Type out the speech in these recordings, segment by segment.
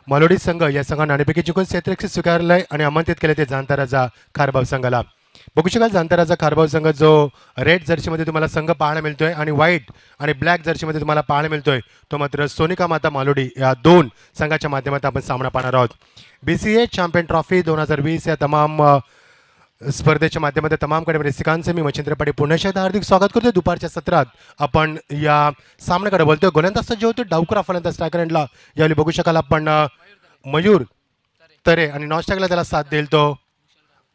मालोडी संघ या संघाने नाणेफेकी जिंकून क्षेत्ररक्षक स्वीकारलंय आणि आमंत्रित केले ते जाणताराचा खारबाव संघाला. बघू शकाल जाणताराचा खारबाव संघ जो रेड जर्सीमध्ये तुम्हाला संघ पाहायला मिळतोय आणि व्हाईट आणि ब्लॅक जर्सीमध्ये तुम्हाला पाहायला मिळतोय तो मात्र सोनिका माता मालोडी या दोन संघाच्या माध्यमातून आपण सामना पाहणार आहोत. BCA चॅम्पियन ट्रॉफी 2020 या तमाम स्पर्धेच्या माध्यमातून तमामकडे रसिकांचं मी मच्छिंद्र पाटील पुन्हा एकदा हार्दिक स्वागत करतो. दुपारच्या सत्रात आपण या सामन्याकडे बोलतोय. गोलंदाज सज्ज होतो डावकुरा फलंदाज स्ट्रायकर एंडला यावेळी बघू शकाल आपण मयूर तरे आणि नॉस्टॅगला त्याला साथ देईल तो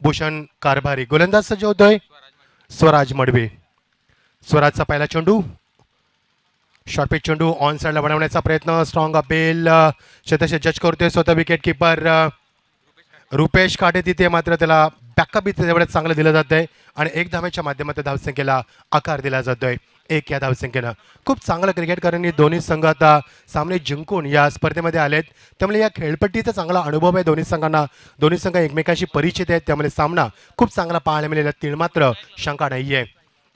भूषण कारभारी. गोलंदाज सज्ज होतोय स्वराज मडवी. स्वराजचा पहिला चेंडू शॉर्ट पिच चेंडू ऑन साइडला बनवण्याचा प्रयत्न स्ट्रॉंग अपेल शतश जज करतोय स्वतः विकेट किपर रुपेश काटे. तिथे मात्र त्याला बॅकअप इथे तेवढ्याच चांगलं दिलं जात आहे आणि एक धावेच्या माध्यमातून धावसंख्येला आकार दिला जातोय एक या धावसंख्येनं. खूप चांगलं क्रिकेटकरांनी दोन्ही संघ आता सामने जिंकून या स्पर्धेमध्ये आलेत त्यामुळे या खेळपट्टीचा चांगला अनुभव आहे दोन्ही संघांना. दोन्ही संघ एकमेकांशी परिचित आहेत त्यामुळे सामना खूप चांगला पाहायला मिळेल तीळ मात्र शंका नाही आहे.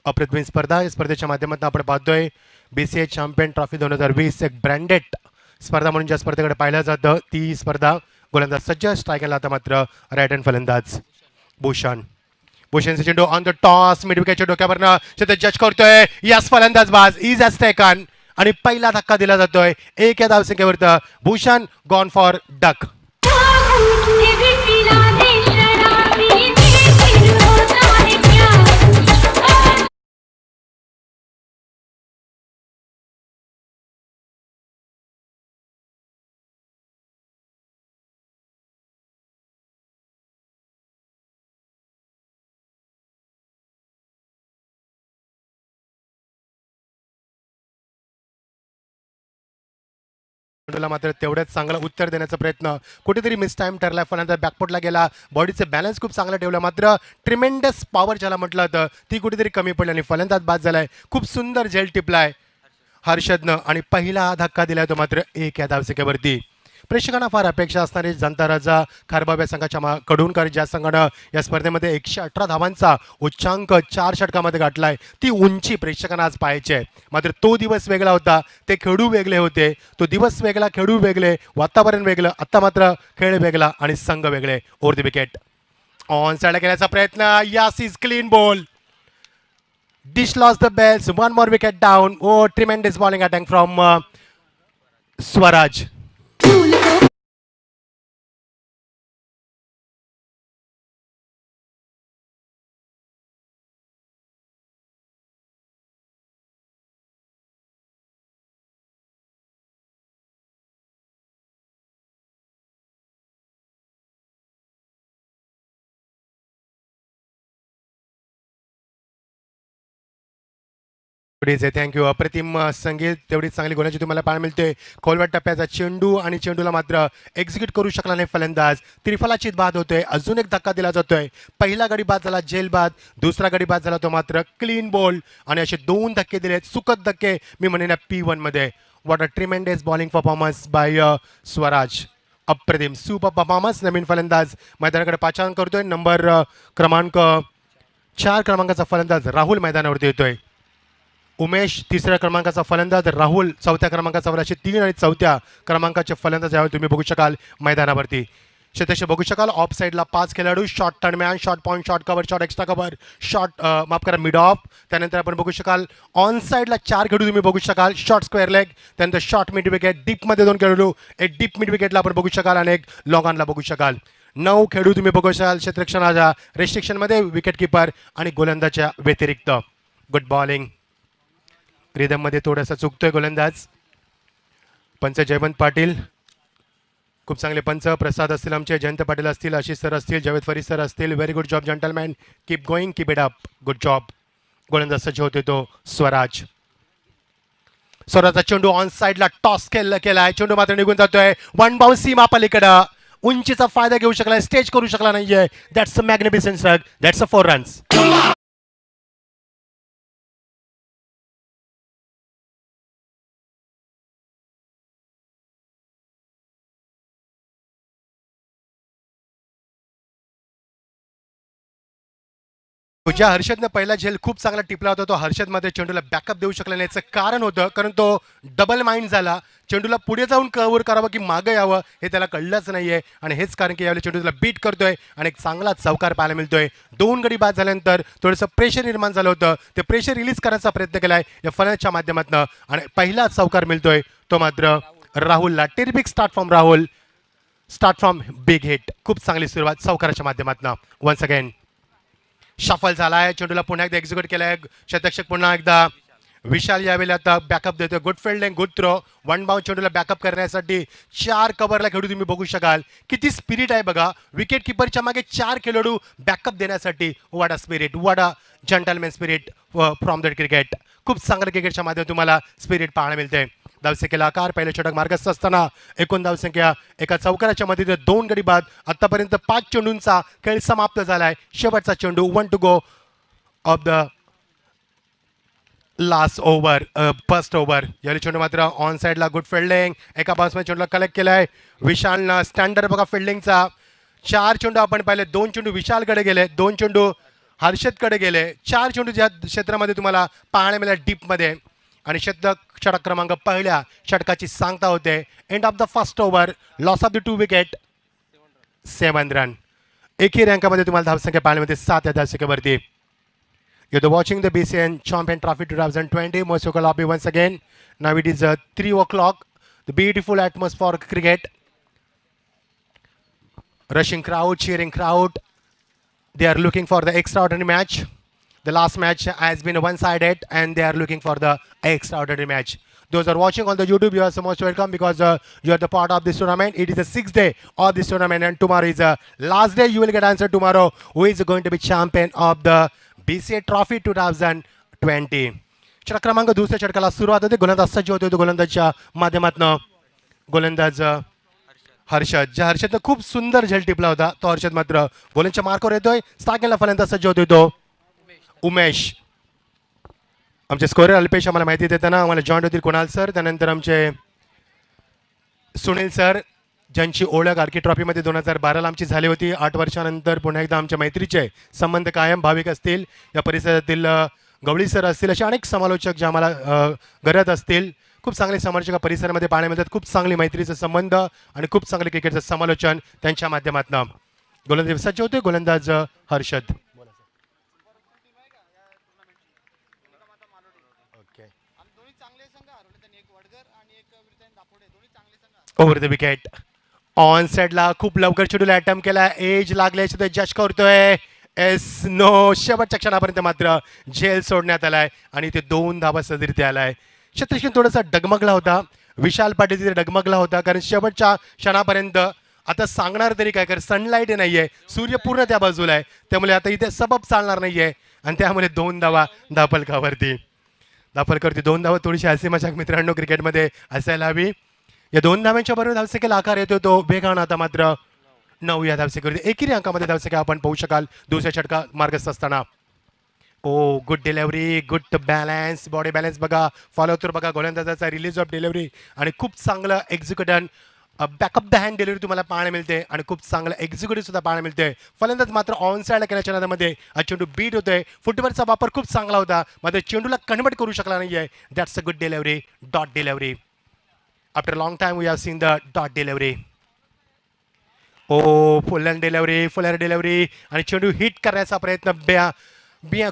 अप्रतिम स्पर्धा या स्पर्धेच्या माध्यमातून आपण पाहतोय. BCA चॅम्पियन ट्रॉफी 2020 एक ब्रँडेड स्पर्धा म्हणून ज्या स्पर्धेकडे पाहिलं जातं ती स्पर्धा. गोलंदाज सज्ज स्ट्रायकरला आता मात्र राईट हँड फलंदाज भूषणचा चेंडू ऑन द टॉस मिड विकेटच्या डोक्यावरनं जज करतोय यस फलंदाज बाज इज ॲज टेकन आणि पहिला धक्का दिला जातोय एक या धावसंख्येवरती. Bhushan gone for duck. मात्र तेवढ्याच चांगलं उत्तर देण्याचा प्रयत्न कुठेतरी मिस टाइम ठरला. फलंदाज बॅकफुटला गेला. बॉडीचे बॅलन्स खूप चांगला ठेवला मात्र ट्रिमेंडस पॉवर ज्याला म्हटलं होतं ती कुठेतरी कमी पडली आणि फलंदाज बाद झालाय. खूप सुंदर झेल टिपलाय हर्षदनं आणि पहिला धक्का दिलाय तो मात्र एक या धावसंख्येवरती. प्रेक्षकांना फार अपेक्षा असणारी जाणताराचा खारबाव या संघाच्या कडून कारण ज्या संघानं या स्पर्धेमध्ये 118 धावांचा उच्चांक 4 षटकामध्ये गाठलाय ती उंची प्रेक्षकांना आज पाहायची आहे. मात्र तो दिवस वेगळा होता. ते खेळू वेगळे होते. तो दिवस वेगळा खेळू वेगळे वातावरण वेगळं. आता मात्र खेळ वेगळा आणि संघ वेगळे. ओव्हर द विकेट ऑन साइडला केल्याचा प्रयत्न यास is clean ball. Dish lost the bells. One more wicket down. Oh, tremendous bowling attack from Swaraj. Thank you. अप्रतिम संगीत तेवढीच चांगली गोलाची तुम्हाला पाहायला मिळते. खोलवट टप्प्याचा चेंडू आणि चेंडूला मात्र एक्झिक्यूट करू शकला नाही फलंदाज. त्रिफलाची बाद होतोय. अजून एक धक्का दिला जातोय. पहिला गडी बाद झाला जेल बाद. दुसरा गडी बाद झाला तो मात्र क्लीन बॉल आणि असे दोन धक्के दिलेत सुखद धक्के मी म्हणेन P1 मध्ये. What a tremendous bowling performance by Swaraj. अप्रतिम सुपर परफॉर्मन्स. नवीन फलंदाज मैदानाकडे पाचारण करतोय. नंबर क्रमांक 4 क्रमांकाचा फलंदाज राहुल मैदानावरती येतोय. उमेश तिसऱ्या क्रमांकाचा फलंदाज. राहुल चौथ्या क्रमांकाचा फलंदाज. 3 आणि चौथ्या क्रमांकाचे फलंदाज यावेळी तुम्ही बघू शकाल मैदानावरती. तसे बघू शकाल ऑफ साईडला 5 खेळाडू. शॉर्ट टर्नमॅन short point short cover short extra cover short माफ करा मिड ऑफ. त्यानंतर आपण बघू शकाल ऑन साईडला 4 खेळाडू तुम्ही बघू शकाल. Short square leg. त्यानंतर शॉर्ट मिड विकेट. डीपमध्ये 2 खेळाडू. एक डीप मिड विकेटला आपण बघू शकाल आणि एक लॉंग ऑनला बघू शकाल. 9 खेळाडू तुम्ही बघू शकाल क्षेत्ररक्षणाच्या रेस्ट्रिक्शनमध्ये विकेट किपर आणि गोलंदाजच्या व्यतिरिक्त. Good bowling. रिदममध्ये थोडासा चुकतोय गोलंदाज. पंच जयवंत पाटील खूप चांगले पंच. प्रसाद असतील आमचे. जयंत पाटील असतील. आशिष सर असतील. जावेद फरीद सर असतील. Very good job gentleman. Keep going keep it up. Good job. गोलंदाज सज्ज होते तो स्वराज. स्वराजचा चेंडू ऑन साइडला टॉस केलाय. चेंडू मात्र निघून जातोय. वन बाउन्स सीमा पलीकडं. उंचीचा फायदा घेऊ शकला. स्टेज करू शकला नाहीये. That's a magnificent strike. That's a 4 runs. ज्या हर्षदनं पहिला झेल खूप चांगला टिपला होता तो हर्षदमध्ये चेंडूला बॅकअप देऊ शकला नाही. याचं कारण होतं कारण तो डबल माइंड झाला. चेंडूला पुढे जाऊन कव्हर करावं की मागं यावं हे त्याला कळलंच नाहीये आणि हेच कारण की यावेळी चेंडू त्याला बीट करतोय आणि एक चांगला चौकार पाहायला मिळतोय. 2 गडी बाद झाल्यानंतर थोडंसं प्रेशर निर्माण झालं होतं. ते प्रेशर रिलीज करण्याचा प्रयत्न केलाय या फलंदाजच्या माध्यमातून आणि पहिला चौकार मिळतोय तो मात्र राहुलला. Terrific start from Rahul. Start from big hit. खूप चांगली सुरुवात चौकाराच्या माध्यमातून. वन्स अगेन शफल झालाय. चेंडूला पुन्हा एकदा एक्झिक्यूट केलाय. शतक्षक पुन्हा एकदा विशाल यावेळी आता बॅकअप देतोय. Good fielding good throw. One bound चेंडूला बॅकअप करण्यासाठी 4 कव्हरला खेळू तुम्ही बघू शकाल. किती स्पिरिट आहे बघा. विकेट किपरच्या मागे 4 खेळाडू बॅकअप देण्यासाठी. What a spirit what a gentleman spirit from the cricket. खूप चांगलं क्रिकेटच्या माध्यमातून तुम्हाला स्पिरिट पाहायला मिळते. धावसंख्येला आकार पहिलं षटक मार्गस्थ असताना एकूण धावसंख्या एका चौकाराच्या मध्ये 2 गडी बाद. आतापर्यंत 5 चेंडूंचा खेळ समाप्त झालाय. शेवटचा चेंडू 1 to go of the last over first over. यावेळी चेंडू मात्र ऑन साईडला गुड फिल्डिंग. एका बॉक्समध्ये चेंडूला कलेक्ट केलाय विशालनं. स्टँडर्ड बघा फिल्डिंगचा. 4 चेंडू आपण पाहिले. 2 चेंडू विशालकडे गेले. 2 चेंडू हर्षदकडे गेले. 4 चेंडू ज्या क्षेत्रामध्ये तुम्हाला पाहायला मिळाले डीपमध्ये आणि षटक क्रमांक पहिल्या षटकाची सांगता होते. End of the first over loss of the 2 wicket 7 run. एकही रँकामध्ये तुम्हाला धावसंख्या पाहायला मिळते 7 या धावसंख्येवरती. You're watching the BCN Champion Trophy 2020 Mosuka Lobby once again. Now it is 3 o'clock. The beautiful atmosphere for cricket. Rushing crowd, cheering crowd. They are looking for the extraordinary match. The last match has been one-sided and they are looking for the extraordinary match. Those are watching on the YouTube, you are so most welcome because you are the part of this tournament. It is the 6th day of this tournament and tomorrow is the last day. You will get answer tomorrow who is going to be champion of the BCA Trophy 2020. षटक क्रमांक दुसऱ्या षटकाला सुरुवात होते. गोलंदाज सज्ज होते तो गोलंदाजच्या माध्यमातून गोलंदाज हर्षद. ज्या हर्षदनं खूप सुंदर झेल टिपला होता तो हर्षद मात्र गोलंदाजच्या मार्कवर येतोय. स्टार्टिंगला फलंदाज सज्ज होतोय तो उमेश. आमचे स्कोरर अल्पेश आम्हाला माहिती देताना आम्हाला जॉईंट होतील कुणाल सर. त्यानंतर आमचे सुनील सर ज्यांची ओळख आर्की ट्रॉफीमध्ये 2012ला आमची झाली होती. 8 वर्षानंतर पुन्हा एकदा आमच्या मैत्रीचे संबंध कायम. भाविक असतील या परिसरातील गवळी सर असतील असे अनेक समालोचक जे आम्हाला गरज असतील. खूप चांगले समालोचक परिसरामध्ये पाहायला मिळतात. खूप चांगली मैत्रीचे संबंध आणि खूप चांगले क्रिकेटचं समालोचन त्यांच्या माध्यमातून. गोलंदाज सज्ज होते गोलंदाज Harshad. Over the wicket on साइडला खूप लवकर चेंडूला अटेम्प्ट केला. एज लागल्याचे ते जज करतोय. As no. शेवटच्या क्षणापर्यंत मात्र झेल सोडण्यात आलाय आणि ते 2 धावा सदरीत आलाय. शतरक्षण थोडासा डगमगला होता. विशाल पाटील तिथे डगमगला होता कारण शेवटच्या क्षणापर्यंत आता सांगणार तरी काय, कारण सनलाईट नाहीये, सूर्य पूर्ण त्या बाजूला आहे, त्यामुळे आता इथे सबब चालणार नाहीये आणि त्यामुळे 2 धावा धापलकावरती. धापलकावरती 2 धावा थोडीशी हसी मजाक मित्रांनो क्रिकेटमध्ये असायला हवी. या 2 धाव्यांच्या बरोबर धावसंख्येला आकार येतो तो वेगानं. आता मात्र 9 या धावसंख्येवरती एकेरी अंकामध्ये धावसंख्या आपण पाहू शकाल दुसऱ्या षटका मार्गस्थ असताना. Oh good delivery, good balance, body balance बघा, फॉलो थ्रू बघा, गोलंदाजाचा रिलीज ऑफ डिलेव्हरी आणि खूप चांगलं execution backup the hand delivery तुम्हाला पाहायला मिळते आणि खूप चांगलं एक्झिक्युटिव्ह सुद्धा पाहायला मिळते. फलंदाज मात्र ऑन साईडला केल्याच्या नादामध्ये चेंडू बीट होतोय. फुटबॉलचा वापर खूप चांगला होता मात्र चेंडूला कन्वर्ट करू शकला नाहीये. That's a good delivery, dot delivery. After long time we have seen the dot delivery. Oh fuller delivery आणि चेंडू हिट करण्याचा प्रयत्न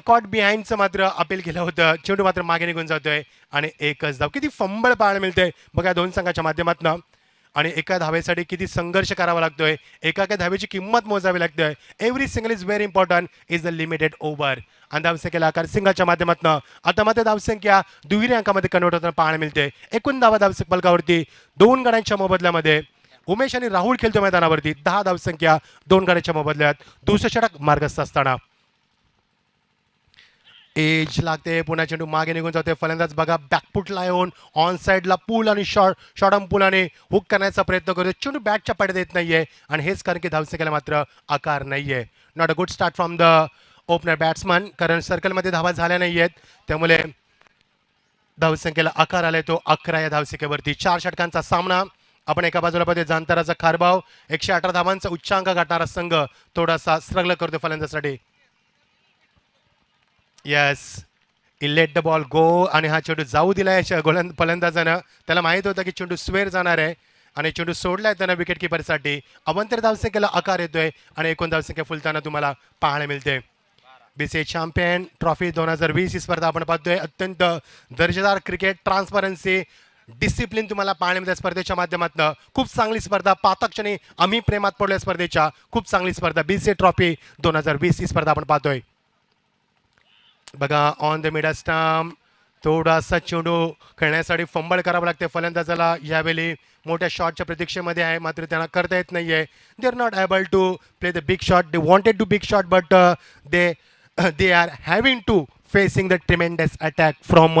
कॉट बिहाइंडचं मात्र अपील केलं होतं. चेंडू मात्र मागे निघून जातोय आणि एकच धाव. किती फंबळ पाहायला मिळते बघा 2 संघाच्या माध्यमातून आणि एका धावेसाठी किती संघर्ष करावा लागतोय. एका धावेची किंमत मोजावी लागते. Every single is very important is the limited over. आणि धावसंख्येला आकार सिंगलच्या माध्यमातून आता मात्र धावसंख्या दुहेरी अंकामध्ये कन्वर्ट होताना पाहायला मिळते. एकूण धावा धावसंख्या फलकावरती 2 गड्यांच्या मोबदल्यामध्ये उमेश आणि राहुल खेळतो मैदानावरती. 10 धावसंख्या 2 गड्यांच्या मोबदल्यात. दुसरं षटक मार्गस्थ असताना एज लागते. पुन्हा चेंडू मागे निघून जाते. फलंदाज बघा बॅकफुटला येऊन ऑन साईडला पूल आणि शॉर्ट पुलाने हुक करण्याचा प्रयत्न करतो. चेंडू बॅटच्या पडद्यात येत नाहीये आणि हेच कारण की धावसंख्येला मात्र आकार नाहीये. Not a good start from the opener batsman, कारण सर्कलमध्ये धावा झाल्या नाहीयेत त्यामुळे धावसंख्येला आकार आलाय तो 11 या धावसंख्येवरती. 4 षटकांचा सामना. आपण एका बाजूला पाहतोय जांताराचा खारबाव 118 धावांचा उच्चांक गाठणारा संघ थोडासा स्ट्रगल करतो फलंदाजासाठी. Yes, he let the ball go आणि हा चेंडू जाऊ दिला आहे फलंदाजानं. त्याला माहीत होतं की चेंडू स्वेर जाणार आहे आणि चेंडू सोडलाय त्यानं विकेट किपरसाठी. अवंतर धावसंख्येला आकार येतोय आणि एकूण धावसंख्या फुलताना तुम्हाला पाहायला मिळते. बीसीए चॅम्पियन ट्रॉफी 2020 ही स्पर्धा आपण पाहतोय. अत्यंत दर्जेदार क्रिकेट, ट्रान्सपरन्सी, डिसिप्लिन तुम्हाला पाहायला मिळते स्पर्धेच्या माध्यमातून. खूप चांगली स्पर्धा, पातक्षणी आम्ही प्रेमात पडलोय स्पर्धेच्या. खूप चांगली स्पर्धा बीसीए ट्रॉफी 2020 ही स्पर्धा आपण पाहतोय. बघा ऑन द मिड स्टंप थोडासा चेंडू खेळण्यासाठी फंबल करावं लागते फलंदाजाला. यावेळी मोठ्या शॉटच्या प्रतीक्षेमध्ये आहे, मात्र त्यांना करता येत नाहीये. They are not able to play the big shot. They wanted to big shot but they they are having to facing the tremendous attack from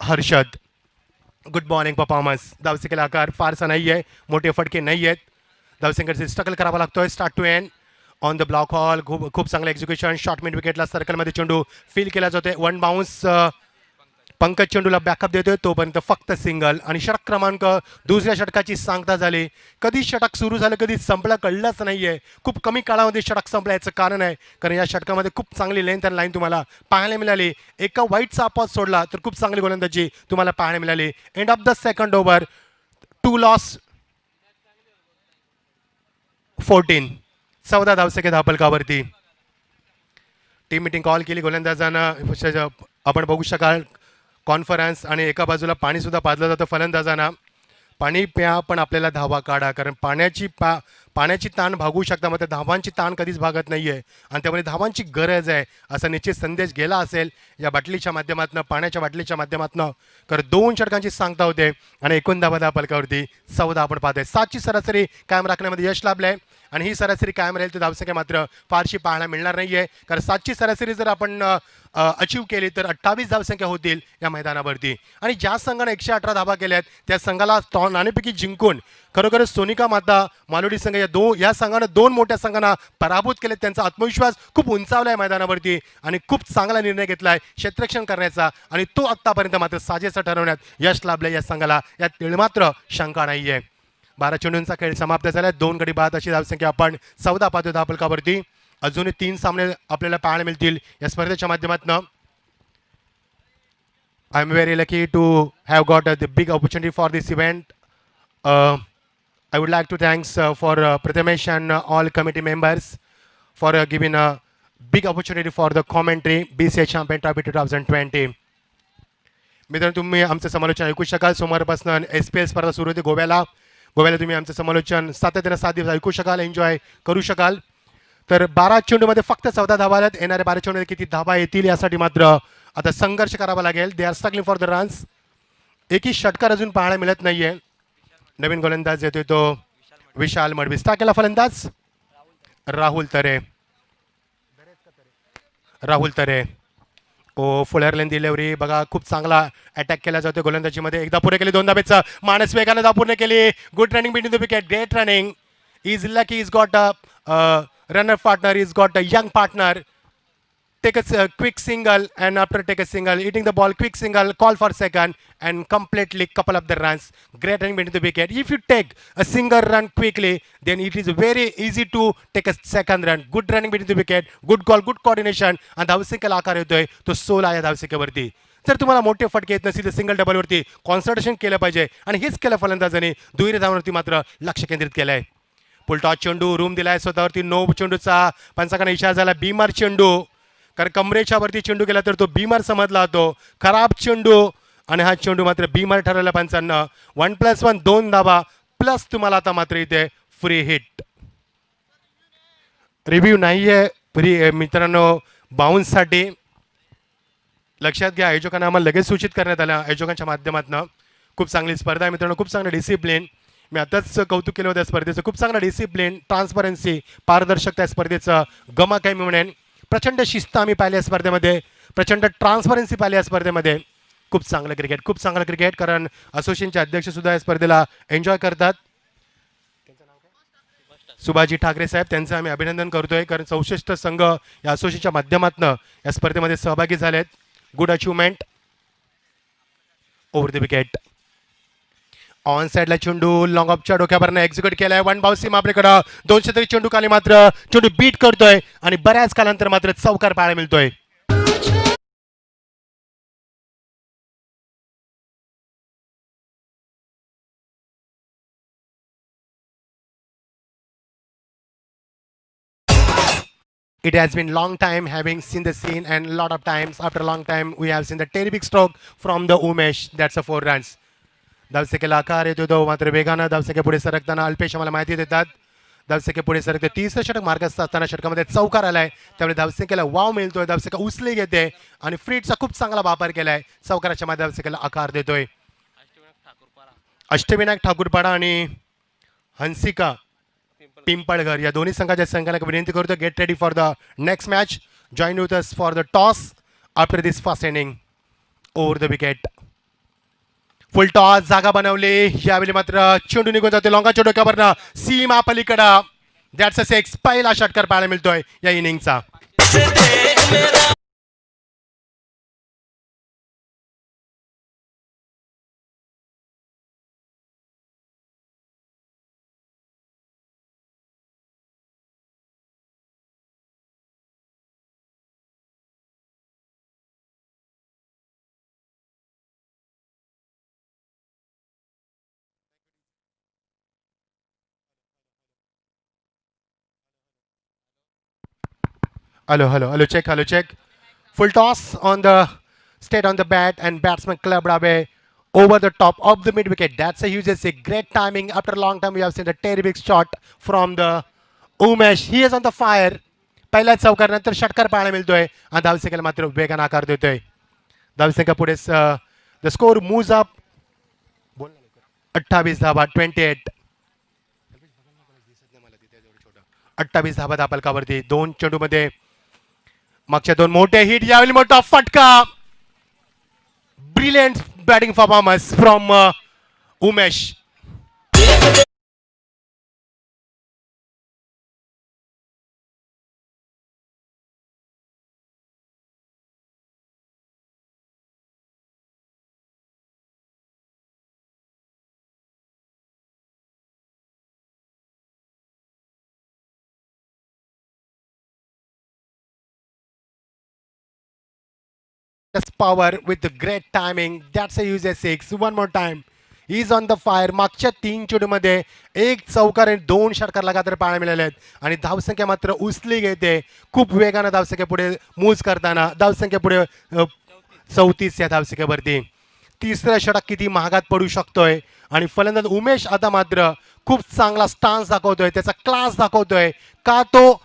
Harshad. Good bowling performance. धावसंख्येला आकार फारसा नाही आहे, मोठे फटके नाही आहेत. धावसंख्येसाठी स्ट्रगल करावा लागतोय start to end. On the block hole खूप चांगलं एक्झिक्युशन. शॉर्ट मिड विकेटला सर्कलमध्ये चेंडू फील केला जातोय. One bounce. पंकज चेंडूला बॅकअप देतोय तोपर्यंत फक्त सिंगल. आणि षटक क्रमांक दुसऱ्या षटकाची सांगता झाली. कधी षटक सुरू झालं कधी संपलं कळलंच नाहीये. खूप कमी काळामध्ये षटक संपलं याचं कारण आहे कारण या षटकामध्ये खूप चांगली लेंथ आणि लाईन तुम्हाला पाहायला मिळाली. एका वाईटचा अपॉज सोडला तर खूप चांगली गोलंदाजी तुम्हाला पाहायला मिळाली. End of the second over 2 loss 14. 14 धावसंख्या धापलकावरती. टीम मिटिंग कॉल केली गोलंदाजानं. आपण बघू शकाल कॉन्फरन्स आणि एका बाजूला पाणी सुद्धा पाजलं जातं फलंदाजांना. पाणी प्या पण आपल्याला धावा काढा कारण पाण्याची ताण भागू शकता, मग त्या धावांची ताण कधीच भागत नाही आहे आणि त्यामुळे धावांची गरज आहे असा निश्चित संदेश गेला असेल या बाटलीच्या माध्यमातून, पाण्याच्या बाटलीच्या माध्यमातून. कारण 2 षटकांची सांगता होते आणि एकूण धावा फलकावरती 14 आपण पाहतोय. 7ची सरासरी कायम राखण्यामध्ये यश लाभलंय आणि ही सरासरी कायम राहील तर धावसंख्या मात्र फारशी पाहायला मिळणार नाही आहे कारण 7ची सरासरी जर आपण अचीव केली तर 28 धावसंख्या होतील या मैदानावरती. आणि ज्या संघाने 118 धावा केल्यात त्या संघाला नाणेफेकी जिंकून खरोखरच सोनिका माता मालोडी संघ या संघानं 2 मोठ्या संघांना पराभूत केले. त्यांचा आत्मविश्वास खूप उंचावला आहे मैदानावरती आणि खूप चांगला निर्णय घेतला आहे क्षेत्ररक्षण करण्याचा आणि तो आत्तापर्यंत मात्र साजेसा ठरवण्यात यश लाभलं या संघाला, यात तिळमात्र शंका नाही आहे. 12 चेंडूंचा खेळ समाप्त झाला. 2 गडी बाद अशी धावसंख्या आपण 14 पाहतो धापलकावरती. अजूनही 3 सामने आपल्याला पाहायला मिळतील या स्पर्धेच्या माध्यमातून. I am very lucky to have got the big opportunity for this event. I would like to thanks for Prathamesh and all committee members for giving a big opportunity for the commentary BCI Champion Trophy 2020. मित्रांनो तुम्ही आमचं समालोचन ऐकू शकाल. सोमवारपासून SPL स्पर्धा सुरू होते गोव्याला तुम्ही आमचं समालोचन सातत्यानं 7 दिवस ऐकू शकाल, एन्जॉय करू शकाल. तर 12 चेंडूमध्ये फक्त 14 धावा आल्यात. येणाऱ्या 12 चेंडूमध्ये किती धावा येतील यासाठी मात्र आता संघर्ष करावा लागेल. They are struggling for the runs. एकही षटकार अजून पाहायला मिळत नाहीये. नवीन गोलंदाज येतोय तो विशाल मडवीस. टाकेला फलंदाज राहुल तरे. ओ फुलरलेन डिलिव्हरी बघा खूप चांगला अटॅक केला जातो गोलंदाजीमध्ये. एकदा पुरे केले 2 धाब्याचं मानस वेगाने पूर्ण केली. Good running between the wicket, great running. Is lucky is got a runner partner, is got a young partner. Take a quick single and after take a single, hitting the ball, quick single, call for second and completely couple up the runs. Great running into the wicket. If you take a single run quickly, then it is very easy to take a second run. Good running into the wicket, good call, good coordination आणि धावसंख्येला आकार येतोय तो 16 या धावसंख्येवरती. जर तुम्हाला मोठे फटके येत नसतील तर सिंगल डबलवरती कॉन्सन्ट्रेशन केलं पाहिजे आणि हेच केलं फलंदाजाने. दुहेरी धावांवरती मात्र लक्ष केंद्रित केलंय. पुलटॉस चेंडू रूम दिलाय स्वतःवरती. नो चेंडूचा पंचांगाने इशारा झाला. बीमार चेंडू कारण कमरेच्या वरती चेंडू गेला तर तो बीमार समजला जातो. खराब चेंडू आणि हा चेंडू मात्र बीमार ठरवला पंचांना. 1+1 2 धावा प्लस तुम्हाला आता मात्र इथे फ्री हिट. रिव्ह्यू नाहीये फ्री मित्रांनो बाउन्ससाठी. लक्षात घ्या आयोजकांना आम्हाला लगेच सूचित करण्यात आलं आयोजकांच्या माध्यमातून. खूप चांगली स्पर्धा आहे मित्रांनो, खूप चांगलं डिसिप्लिन. मी आताच कौतुक केलं होतं स्पर्धेचं. खूप चांगलं डिसिप्लिन, ट्रान्सपरन्सी, पारदर्शकता स्पर्धेचं गमक आहे मी म्हणेन. प्रचंड शिस्त आम्ही पाहिली या स्पर्धेमध्ये, प्रचंड ट्रान्सपरन्सी पाहिली या स्पर्धेमध्ये. खूप चांगलं क्रिकेट कारण असोसिएशनचे अध्यक्ष सुद्धा या स्पर्धेला एन्जॉय करतात. सुभाजी ठाकरे साहेब त्यांचं आम्ही अभिनंदन करतोय कारण 64 संघ या असोसिएशनच्या माध्यमातून या स्पर्धेमध्ये सहभागी झालेत. Good achievement. Over the wicket. On साइडला चेंडू लॉंग ऑफच्या डोक्यावरनं एक्झिक्यूट केलाय. वन बाउन्स सीमा आपल्याकडं 200 चेंडू खाली मात्र चेंडू बीट करतोय आणि बऱ्याच कालांतर मात्र चौकार पाहायला मिळतोय. It has been long time having seen the scene, and a lot of times after a long time we have seen the terrific stroke from the Umesh. That's a 4 runs. धावसंख्येला आकार येतो तो मात्र वेगानं धावसंख्या पुढे सरकताना अल्पेश आम्हाला माहिती देतात. धावसंख्या पुढे सरकते. तिसरं षटक मार्गस्थ असताना षटकामध्ये चौकार आलाय, त्यामुळे धावसंख्येला वाव मिळतोय. धावसंख्या उचली घेते आणि फ्रीटचा खूप चांगला वापर केलाय. चौकाराच्या मध्ये धावसंख्येला आकार देतोय. अष्टविनायक ठाकूरपाडा आणि हंसिका पिंपळघर या दोन्ही संघाच्या संघाला विनंती करतो, get ready for the next match. Join with us for the toss after this first inning over the wicket. Full toss जागा बनवली. यावेळी मात्र चेंडू निघून जातो लॉंगाच्या डोक्यावरनं सीमा पलीकडं. That's a six. पहिला षटकार पाहायला मिळतोय या इनिंगचा. Hello, check. Full toss on the straight on the bat, and batsman clubbed away over the top of the mid wicket. That's a huge sick. Great timing. After a long time, we have seen a terrific shot from the Umesh. He is on the fire. पहिल्याच चौकार नंतर षटकार पाहायला मिळतोय आणि धावसंख्येला मात्र वेगानं आकार देतोय. धावसंख्या पुढे द स्कोर मूव्स अप 28 धावा 28. 28 धावा धापलकावरती. दोन चेंडूमध्ये मागच्या दोन मोठे हिट. यावेळी मोठा फटका. Brilliant batting performance from Umesh. Power with the great timing. That's a user six. One more time. He's on the fire. मागच्या तीन चेंडूमध्ये एक चौकार आणि दोन षटकार लगातार पाहायला मिळाले आहेत आणि धावसंख्या मात्र उचली घेते. खूप वेगानं धावसंख्या पुढे मूव्ह करताना धावसंख्या पुढे 34 या धावसंख्येवरती. तिसरा षटक किती महागात पडू शकतोय आणि फलंदाज उमेश आता मात्र खूप चांगला स्टान्स दाखवतोय, त्याचा क्लास दाखवतोय. का तो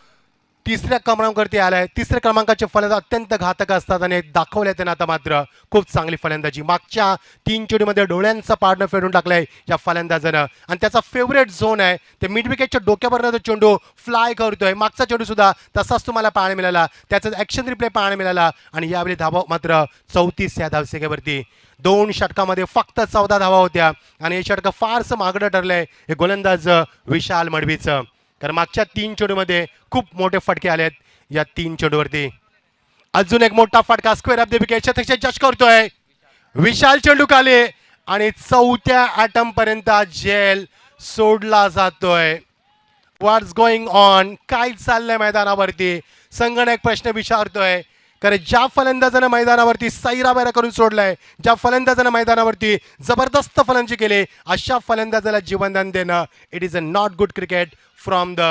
तिसऱ्या क्रमांकावरती आलाय. तिसऱ्या क्रमांकाचे फलंदाज अत्यंत घातक असतात आणि दाखवले त्यांना आता मात्र खूप चांगली फलंदाजी. मागच्या तीन चेंडूमध्ये डोळ्यांचा पाडणं फेडून टाकलंय या फलंदाजानं आणि त्याचा फेवरेट झोन आहे ते मिड विकेटच्या डोक्यावरनं तो चेंडू फ्लाय करतोय. मागचा चेंडू सुद्धा तसाच तुम्हाला पाहायला मिळाला, त्याचा ऍक्शन रिप्ले पाहायला मिळाला आणि यावेळी धावा मात्र 34 या धावसंख्येवरती. दोन षटकामध्ये फक्त 14 धावा होत्या आणि हे षटक फारसं मागडं ठरलंय हे गोलंदाज विशाल मडवीचं, कारण मागच्या तीन चेंडूमध्ये खूप मोठे फटके आलेत या तीन चेंडूवरती. अजून एक मोठा फटका स्क्वेअर ऑफ द विकेट शतकचे जज करतोय विशाल. चेंडू खाली आणि चौथ्या अटम पर्यंत जेल सोडला जातोय. व्हॉट्स गोइंग ऑन? काय चाललंय मैदानावरती? संगणक प्रश्न विचारतोय, कारण ज्या फलंदाजानं मैदानावरती सैराबैरा करून सोडलाय, ज्या फलंदाजानं मैदानावरती जबरदस्त फलंदाजी केली, अशा फलंदाजाला जीवनदान देणं it is a not good cricket from the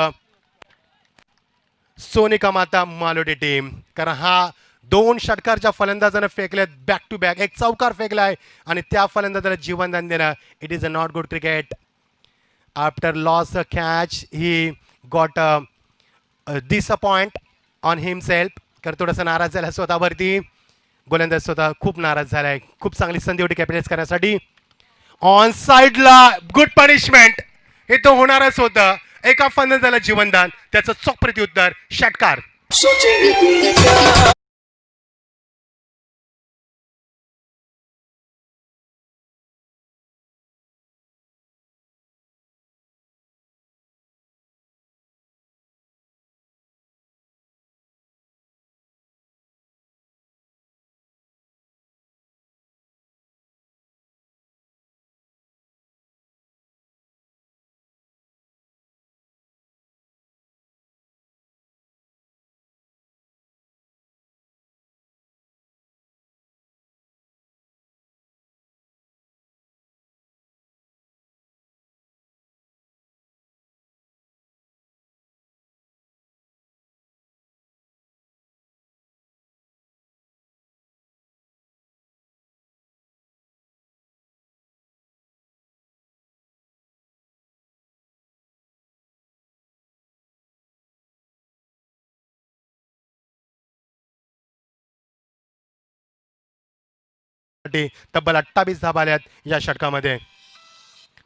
Sonika माता मालोडी टीम. कारण हा दोन षटकारच्या फलंदाजानं फेकलेत बॅक टू बॅक. एक चौकार फेकलाय आणि त्या फलंदाजाला जीवनदान देणं it is a not good cricket. After loss a catch he got a disappoint on himself. तर थोडासा नाराज झाला स्वतःवरती. गोलंदाज स्वतः खूप नाराज झालाय. खूप चांगली संधी होती कॅपिटलाइज करण्यासाठी. ऑन साइडला गुड पनिशमेंट. हे तो होणारच होतं. एका फलंदाजाला जीवनदान, त्याचं चोख प्रत्युत्तर षटकार. तब्बल 28 धाबा आल्यात या षटकामध्ये.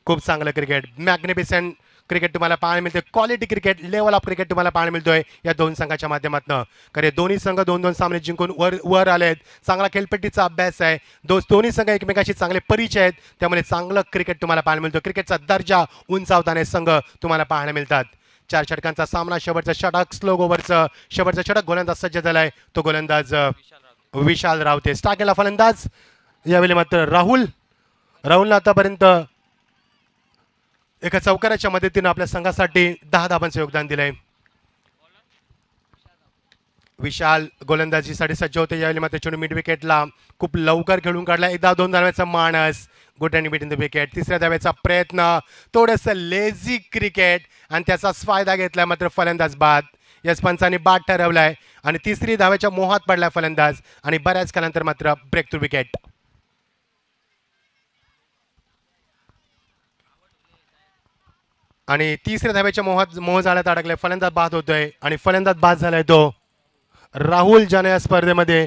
खूप चांगलं क्रिकेट, मॅग्निफिसंट क्रिकेट तुम्हाला पाहायला मिळते. Quality cricket, level of cricket तुम्हाला पाहायला मिळतोय या दोन संघाच्या माध्यमातून. कारण दोन्ही संघ 2-2 सामने जिंकून वर आलेत. चांगला खेळपट्टीचा अभ्यास आहे. दोन्ही संघ एकमेकाशी चांगले परिचय आहेत, त्यामुळे चांगलं क्रिकेट तुम्हाला पाहायला मिळतो. क्रिकेटचा दर्जा उंचावताना संघ तुम्हाला पाहायला मिळतात. 4 षटकांचा सामना, शेवटचा षटक स्लो ओव्हरचं शेवटचा षटक. गोलंदाज सज्ज झालाय, तो गोलंदाज विशाल रावते. स्टार्ट केला फलंदाज यावेळी मात्र राहुलनं आतापर्यंत एका चौकाराच्या मदतीनं आपल्या संघासाठी 10 धावांचं योगदान दिलंय. विशाल गोलंदाजीसाठी सज्ज होते. यावेळी मात्र चेंडू मिड विकेटला खूप लवकर खेळून काढला. एकदा 2 धाव्याचा मानस, good and mid in the wicket. तिसऱ्या धाव्याचा प्रयत्न, थोडंसं लेझी क्रिकेट आणि त्याचाच फायदा घेतलाय मात्र फलंदाज बाद. यशपंचांनी बाद ठरवलाय आणि तिसरी धाव्याच्या मोहात पडलाय फलंदाज आणि बऱ्याच कालानंतर मात्र ब्रेक थ्रू विकेट. आणि तिसऱ्या धाव्याच्या मोह जाळ्यात अडकलाय. फलंदाज बाद होतोय आणि फलंदाज बाद झालाय तो राहुल, ज्याने या स्पर्धेमध्ये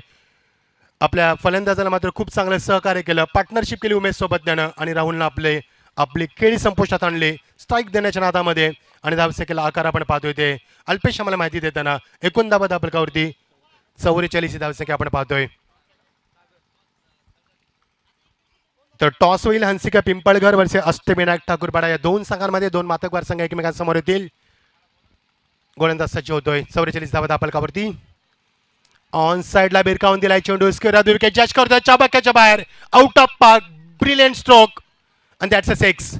आपल्या फलंदाजाला मात्र खूप चांगलं सहकार्य केलं, पार्टनरशिप केली उमेश सोबत त्यानं. आणि राहुलनं आपली खेळी संपुष्टात आणली स्ट्राईक देण्याच्या नादामध्ये. आणि धावसंख्येला आकार आपण पाहतोय ते अल्पेश आम्हाला माहिती देताना. 19 धावा धापलकावरती 44 ही धावसंख्या आपण पाहतोय. तर टॉस होईल हंसिका पिंपळघर वर्सेस अष्टविनायक ठाकूरपाडा. या दोन संघांमध्ये 2 मातकवार संघ एकमेकांसमोर येतील. गोलंदाज सज्ज होतोय. 44 धावा धापलकावरती. ऑन साइडला बिरकावून दिलाय चेंडू. विकेट जज करतोय चाबक्याच्या बाहेर, out of park. Brilliant stroke आणि that's a 6.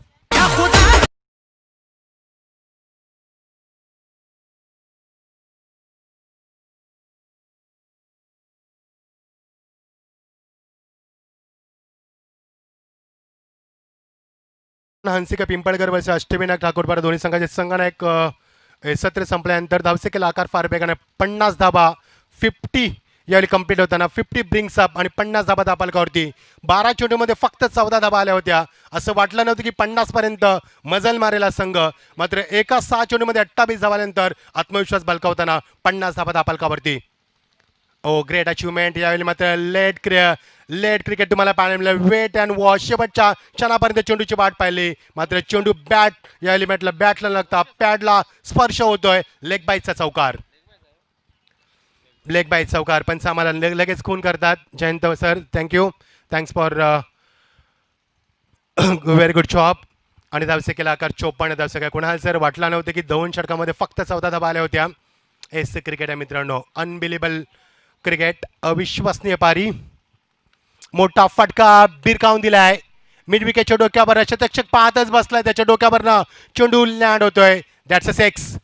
Hansika Pimpalkar versus Ashtavinayak Thakurpada दोन्ही संघाचे संघनायक सत्र संपल्यानंतर धावसंख्येला आकार फार बेगाने 50 धाबा 50 यावेळी कंप्लीट होताना 50 ब्रिंग्स अप आणि 50 धाबा धापलकावरती. 12 चेंडूमध्ये फक्त 14 धाबा आल्या होत्या. असं वाटलं नव्हतं की 50 पर्यंत मजल मारेला संघ, मात्र एका 6 चेंडूमध्ये 28 धावा आल्यानंतर आत्मविश्वास बलकावताना 50 धाबा धापलकावरती. ओ ग्रेट अचिव्हमेंट. यावेळी मात्र लेट क्रिकेट तुम्हाला पाहायला मिळालं. Wait and watch. शेवटच्या क्षणापर्यंत चेंडूची वाट पाहिली, मात्र चेंडू यावेळी बॅटला लागता पॅडला स्पर्श होतोय. लेग बाईचा चौकार. पंच आम्हाला लगेच खून करतात. Jayant sir, thank you, thanks for very good job. आणि धावसंख्येला आकार 54 धावसंख्या. कुणाला सर वाटलं नव्हतं की 2 षटकामध्ये फक्त 14 धाबा आल्या होत्या. एस क्रिकेट आहे मित्रांनो, अनबिलिबल क्रिकेट, अविश्वसनीय पारी. मोठा फटका बिरकावून दिलाय. मिड विकेटच्या डोक्यावर शतक्षक पाहतच बसलाय, त्याच्या डोक्यावरनं चेंडू लँड होतोय. That's a 6.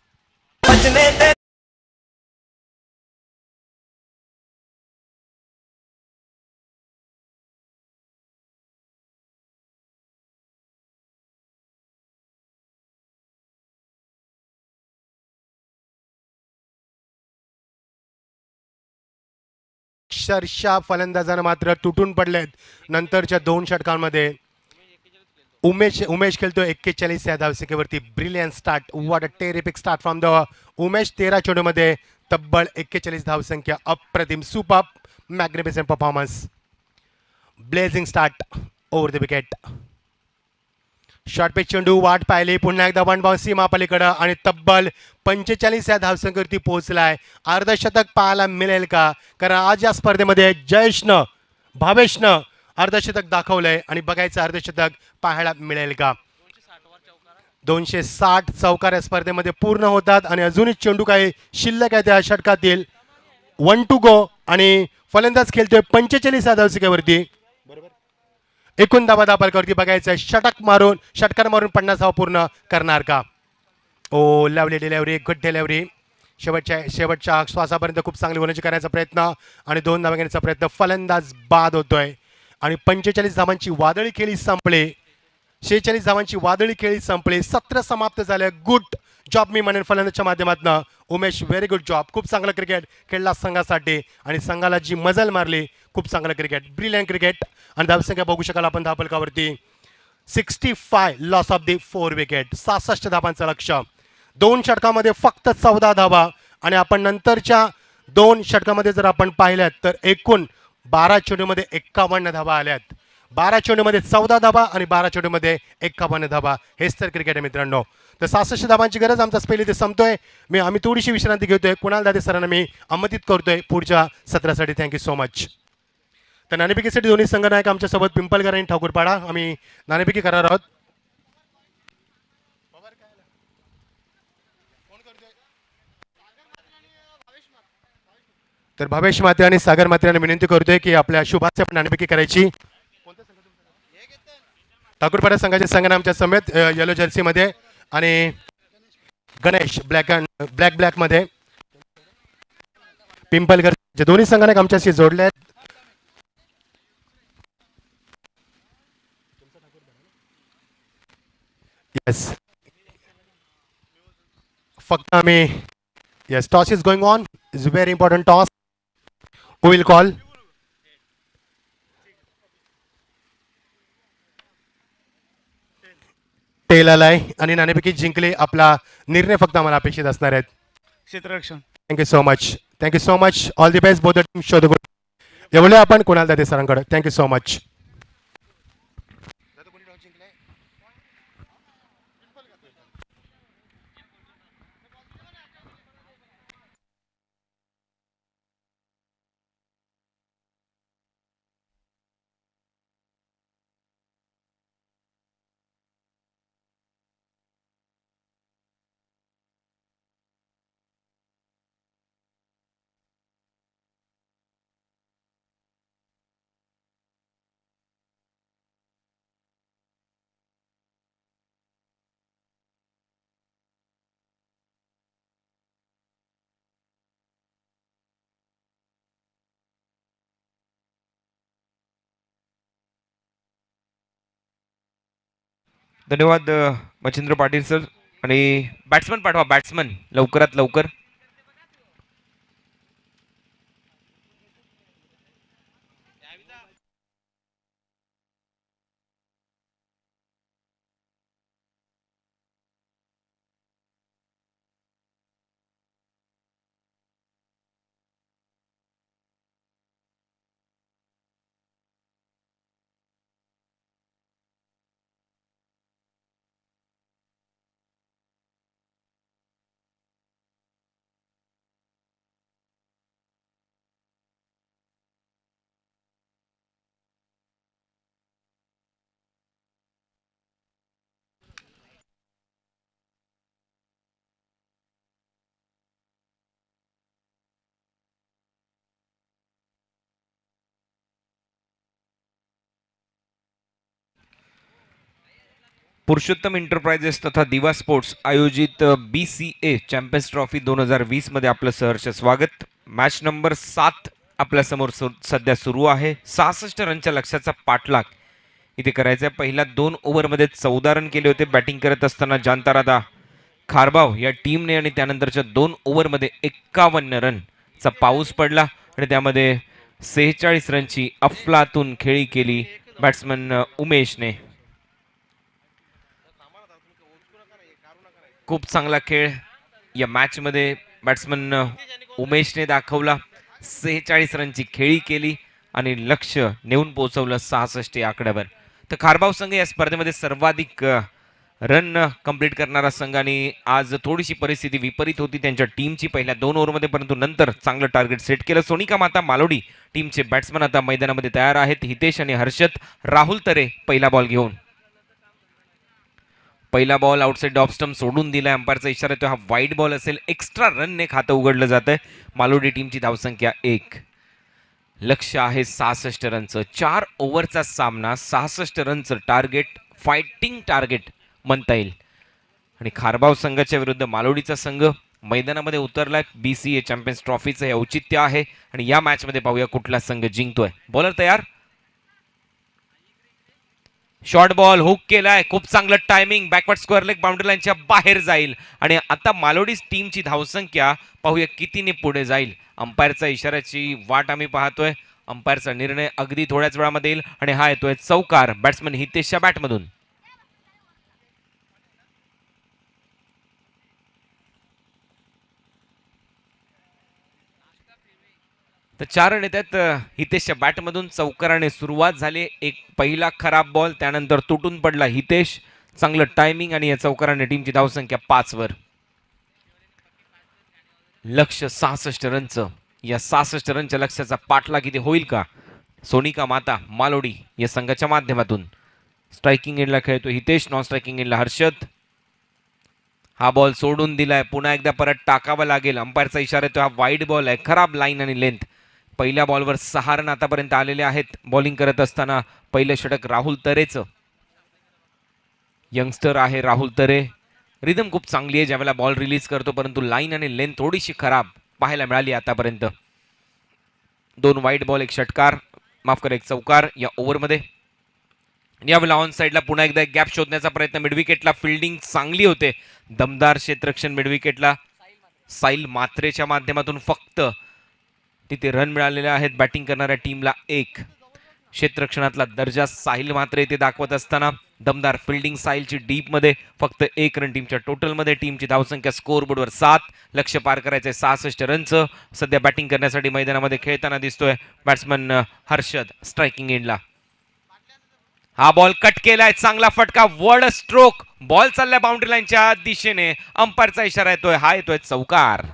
अक्षरशः फलंदाजांना मात्र तुटून पडलेत नंतरच्या 2 षटकांमध्ये. उमेश खेळतो 41 या धावसंख्येवरती. Brilliant start, what a terrific start from the Umesh. 13 चेंडूमध्ये तब्बल 41 धावसंख्या. अप्रतिम, super magnificent performance. Blazing start over the wicket. Short pitch चेंडू, वाट पाहिली, पुन्हा एकदा वन बाउन्स सीमा पलीकडं आणि तब्बल 45 या धावसंख्येवरती पोहोचलाय. अर्धशतक पाहायला मिळेल का? कारण आज या स्पर्धेमध्ये भावेशनं अर्धशतक दाखवलंय आणि बघायचं अर्धशतक पाहायला मिळेल का. 260 चौकार या स्पर्धेमध्ये पूर्ण होतात आणि अजूनही चेंडू काही शिल्लक आहे त्या षटकातील. 1 to go आणि फलंदाज खेळतोय 45 या धावसंख्येवरती. 19 धावा धापलकावरती. बघायचं षटकार मारून 50 धावा पूर्ण करणार का. Oh lovely delivery, good delivery. शेवटच्या श्वासापर्यंत खूप चांगली गोलंदाजी करण्याचा प्रयत्न आणि 2 धावा घेण्याचा प्रयत्न. फलंदाज बाद होतोय आणि 45 धावांची वादळी खेळी संपली. 46 धावांची वादळी खेळी संपली. सत्र समाप्त झाले. गुड जॉब मी म्हणेन फलंदाजच्या माध्यमातून. Umesh, very good job. खूप चांगलं क्रिकेट खेळला संघासाठी आणि संघाला जी मजल मारली. खूप चांगलं क्रिकेट, ब्रिलियंट क्रिकेट. आणि धावसंख्या बघू शकाल आपण धापलकावरती 65, लॉस ऑफ दी 4 विकेट. 66 धावांचं लक्ष्य. 2 षटकामध्ये फक्त 14 धावा आणि आपण नंतरच्या 2 षटकामध्ये जर आपण पाहिल्यात तर एकूण 12 चेंडूमध्ये 51 धाबा आल्यात. 12 चेंडूमध्ये 14 धाबा आणि 12 चेंडूमध्ये 51 धाबा. हेच तर क्रिकेट आहे मित्रांनो. तर 66 धाबांची गरज आमचा स्पेल इथे संपतोय. आम्ही थोडीशी विश्रांती घेतोय. कुणाल दादे सरांना मी आमंत्रित करतोय पुढच्या सत्रासाठी. Thank you so much. तर नाणेफेकीसाठी दोन्ही संघनायक आमच्यासोबत पिंपलकर आणि ठाकूरपाडा. आम्ही नाणेफेकी करणार आहोत. तर भावेश मात्रे आणि सागर मात्रे यांना विनंती करतोय की आपल्या शुभाचे आपण नाणेफेकी करायची. ठाकूरपाडा संघाचे संघ आमच्या समेत येलो जर्सीमध्ये आणि गणेश ब्लॅक मध्ये. पिंपलकर जे दोन्ही संघाने आमच्याशी जोडले आहेत. येस, फक्त आम्ही yes toss is going on. Is very important toss. Who will call? Tail आलाय आणि नाणेफेकी जिंकले. आपला निर्णय फक्त आम्हाला अपेक्षित असणार आहेत. क्षेत्ररक्षण. Thank you so much. Thank you so much. All the best both the team. Show the good. एवढे आपण कुणाल दाते सरांकडे. Thank you so much. धन्यवाद मच्छिंद्र पाटील सर. आणि बॅट्समन पाठवा, बॅट्समन लवकरात लवकर. पुरुषोत्तम एंटरप्राइजेस तथा दिवा स्पोर्ट्स आयोजित BCA चॅम्पियन्स ट्रॉफी 2020 मध्ये आपलं सहर्ष स्वागत. मॅच नंबर 7 आपल्यासमोर सध्या सुरू आहे. 66 रनच्या लक्ष्याचा पाठलाग इथे करायचा आहे. पहिल्या 2 ओव्हरमध्ये 14 रन केले होते बॅटिंग करत असताना जानतारादा खारबाव या टीमने, आणि त्यानंतरच्या 2 ओव्हरमध्ये 51 रनचा पाऊस पडला आणि त्यामध्ये 46 रनची अफलातून खेळी केली बॅट्समन उमेशने. खूप चांगला खेळ या मॅचमध्ये बॅट्समन उमेशने दाखवला. 46 रनची खेळी केली आणि लक्ष नेऊन पोहोचवलं 66 या आकड्यावर. तर खारबाव संघ या स्पर्धेमध्ये सर्वाधिक रन कंप्लीट करणारा संघ, आणि आज थोडीशी परिस्थिती विपरीत होती त्यांच्या टीमची पहिल्या 2 ओव्हरमध्ये, परंतु नंतर चांगलं टार्गेट सेट केलं. सोनिका माता मालोडी टीमचे बॅट्समन आता मैदानामध्ये तयार आहेत. हितेश आणि हर्षद. राहुल तरे पहिला बॉल घेऊन. पहिला बॉल आउटसाइड ऑफ स्टंप सोडून दिला. अंपायरचा इशारा येतो हा वाईड बॉल असेल. एक्स्ट्रा रनने खातं उघडलं जातंय. मालोडी टीमची धावसंख्या 1. लक्ष आहे 66 रनचं. 4 ओव्हरचा सामना, 66 रनचं टार्गेट, फायटिंग टार्गेट म्हणता येईल. आणि खारबाव संघाच्या विरुद्ध मालोडीचा संघ मैदानामध्ये उतरलाय. BCA चॅम्पियन्स ट्रॉफीचं हे औचित्य आहे आणि या मॅचमध्ये पाहूया कुठला संघ जिंकतोय. बॉलर तयार. शॉर्ट बॉल हुक केलाय. खूप चांगलं timing. Backward square leg boundary लाईनच्या बाहेर जाईल आणि आता मालोडी टीमची धावसंख्या पाहूया कितीने पुढे जाईल. अंपायरचा इशाऱ्याची वाट आम्ही पाहतोय. अंपायरचा निर्णय अगदी थोड्याच वेळामध्ये येईल आणि हा येतोय चौकार बॅट्समन हितेशच्या बॅटमधून. तर 4 रन येतात हितेशच्या बॅटमधून. चौकाराने सुरुवात झाली. एक पहिला खराब बॉल, त्यानंतर तुटून पडला हितेश. चांगलं टायमिंग आणि या चौकाराने टीमची धावसंख्या 5 वर. लक्ष 66 रनचं. या 66 रनच्या लक्ष्याचा पाठला किती होईल का सोनिका माता मालोडी या संघाच्या माध्यमातून. स्ट्रायकिंग एंडला खेळतो हितेश, नॉन स्ट्रायकिंग एंडला हर्षद. हा बॉल सोडून दिलाय, पुन्हा एकदा परत टाकावा लागेल. अंपायरचा इशारा येतो, हा वाईड बॉल आहे. खराब लाईन आणि लेंथ. पहिल्या बॉलवर 6 रन आतापर्यंत आलेले आहेत. बॉलिंग करत असताना पहिलं षटक राहुल तरेचं. यंगस्टर आहे राहुल तरे. रिदम खूप चांगली आहे ज्यावेळेला बॉल रिलीज करतो, परंतु लाईन आणि लेंथ थोडीशी खराब पाहायला मिळाली आतापर्यंत. 2 वाईड बॉल, एक षटकार, माफ करा एक चौकार या ओव्हरमध्ये. यावेळेला ऑन साईडला पुन्हा एकदा एक गॅप शोधण्याचा प्रयत्न. मिडविकेटला फिल्डिंग चांगली होते. दमदार क्षेत्ररक्षण मिडविकेटला साहिल मात्रेच्या माध्यमातून फक्त तिथे रन मिळालेले आहेत. बॅटिंग करणाऱ्या टीमला 1. क्षेत्ररक्षणातला दर्जा साहिल मात्रे इथे दाखवत असताना दमदार फिल्डिंग साहिलची डीपमध्ये. फक्त 1 रन टीमच्या टोटलमध्ये. टीमची धावसंख्या स्कोअरबोर्डवर 7. लक्ष पार करायचंय 66 रनचं. सध्या बॅटिंग करण्यासाठी मैदानामध्ये खेळताना दिसतोय बॅट्समन हर्षद स्ट्रायकिंग एंडला. हा बॉल कट केलाय, चांगला फटका, वर्ड स्ट्रोक. बॉल चाललाय बाउंड्री लाईनच्या दिशेने. अंपायरचा इशारा येतोय, हा येतोय चौकार.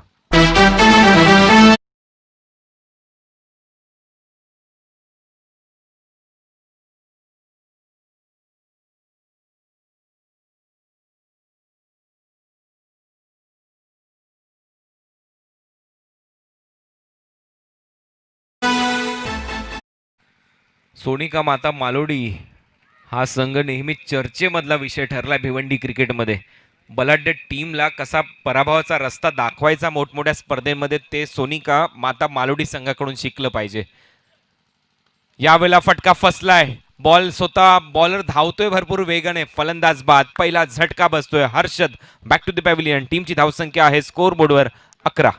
सोनिका माता मालोडी हा संघ नेहमी चर्चेमधला विषय ठरला भिवंडी क्रिकेटमध्ये. बलाढ्य टीमला कसा पराभवाचा रस्ता दाखवायचा मोठमोठ्या स्पर्धेमध्ये, ते सोनिका माता मालोडी संघाकडून शिकलं पाहिजे. यावेळेला फटका फसलाय. बॉल स्वतः बॉलर धावतोय भरपूर वेगाने. फलंदाज बाद. पहिला झटका बसतोय. Harshad back to the pavilion. टीमची धावसंख्या आहे स्कोर बोर्डवर 11.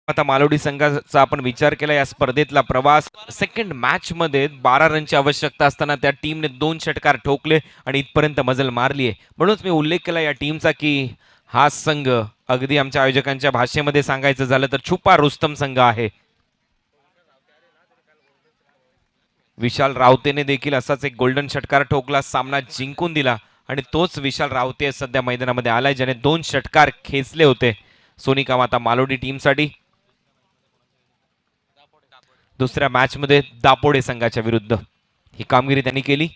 आता मालोडी संघाचा आपण विचार केला या स्पर्धेतला प्रवास. सेकंड मॅच मध्ये 12 रनची आवश्यकता असताना त्या टीमने 2 षटकार ठोकले आणि इथपर्यंत मजल मारली आहे. म्हणूनच मी उल्लेख केला या टीमचा की हा संघ अगदी आमच्या आयोजकांच्या भाषेमध्ये सांगायचं झालं तर छुपा रुस्तम संघ आहे. विशाल रावतेने देखील असाच एक गोल्डन षटकार ठोकला, सामना जिंकून दिला. आणि तोच विशाल रावते सध्या मैदानामध्ये आलाय ज्याने 2 षटकार खेचले होते सोनिका माता मालोडी टीमसाठी. दुसऱ्या मॅच मध्ये दापोडे संघाच्या विरुद्ध ही कामगिरी त्यांनी केली.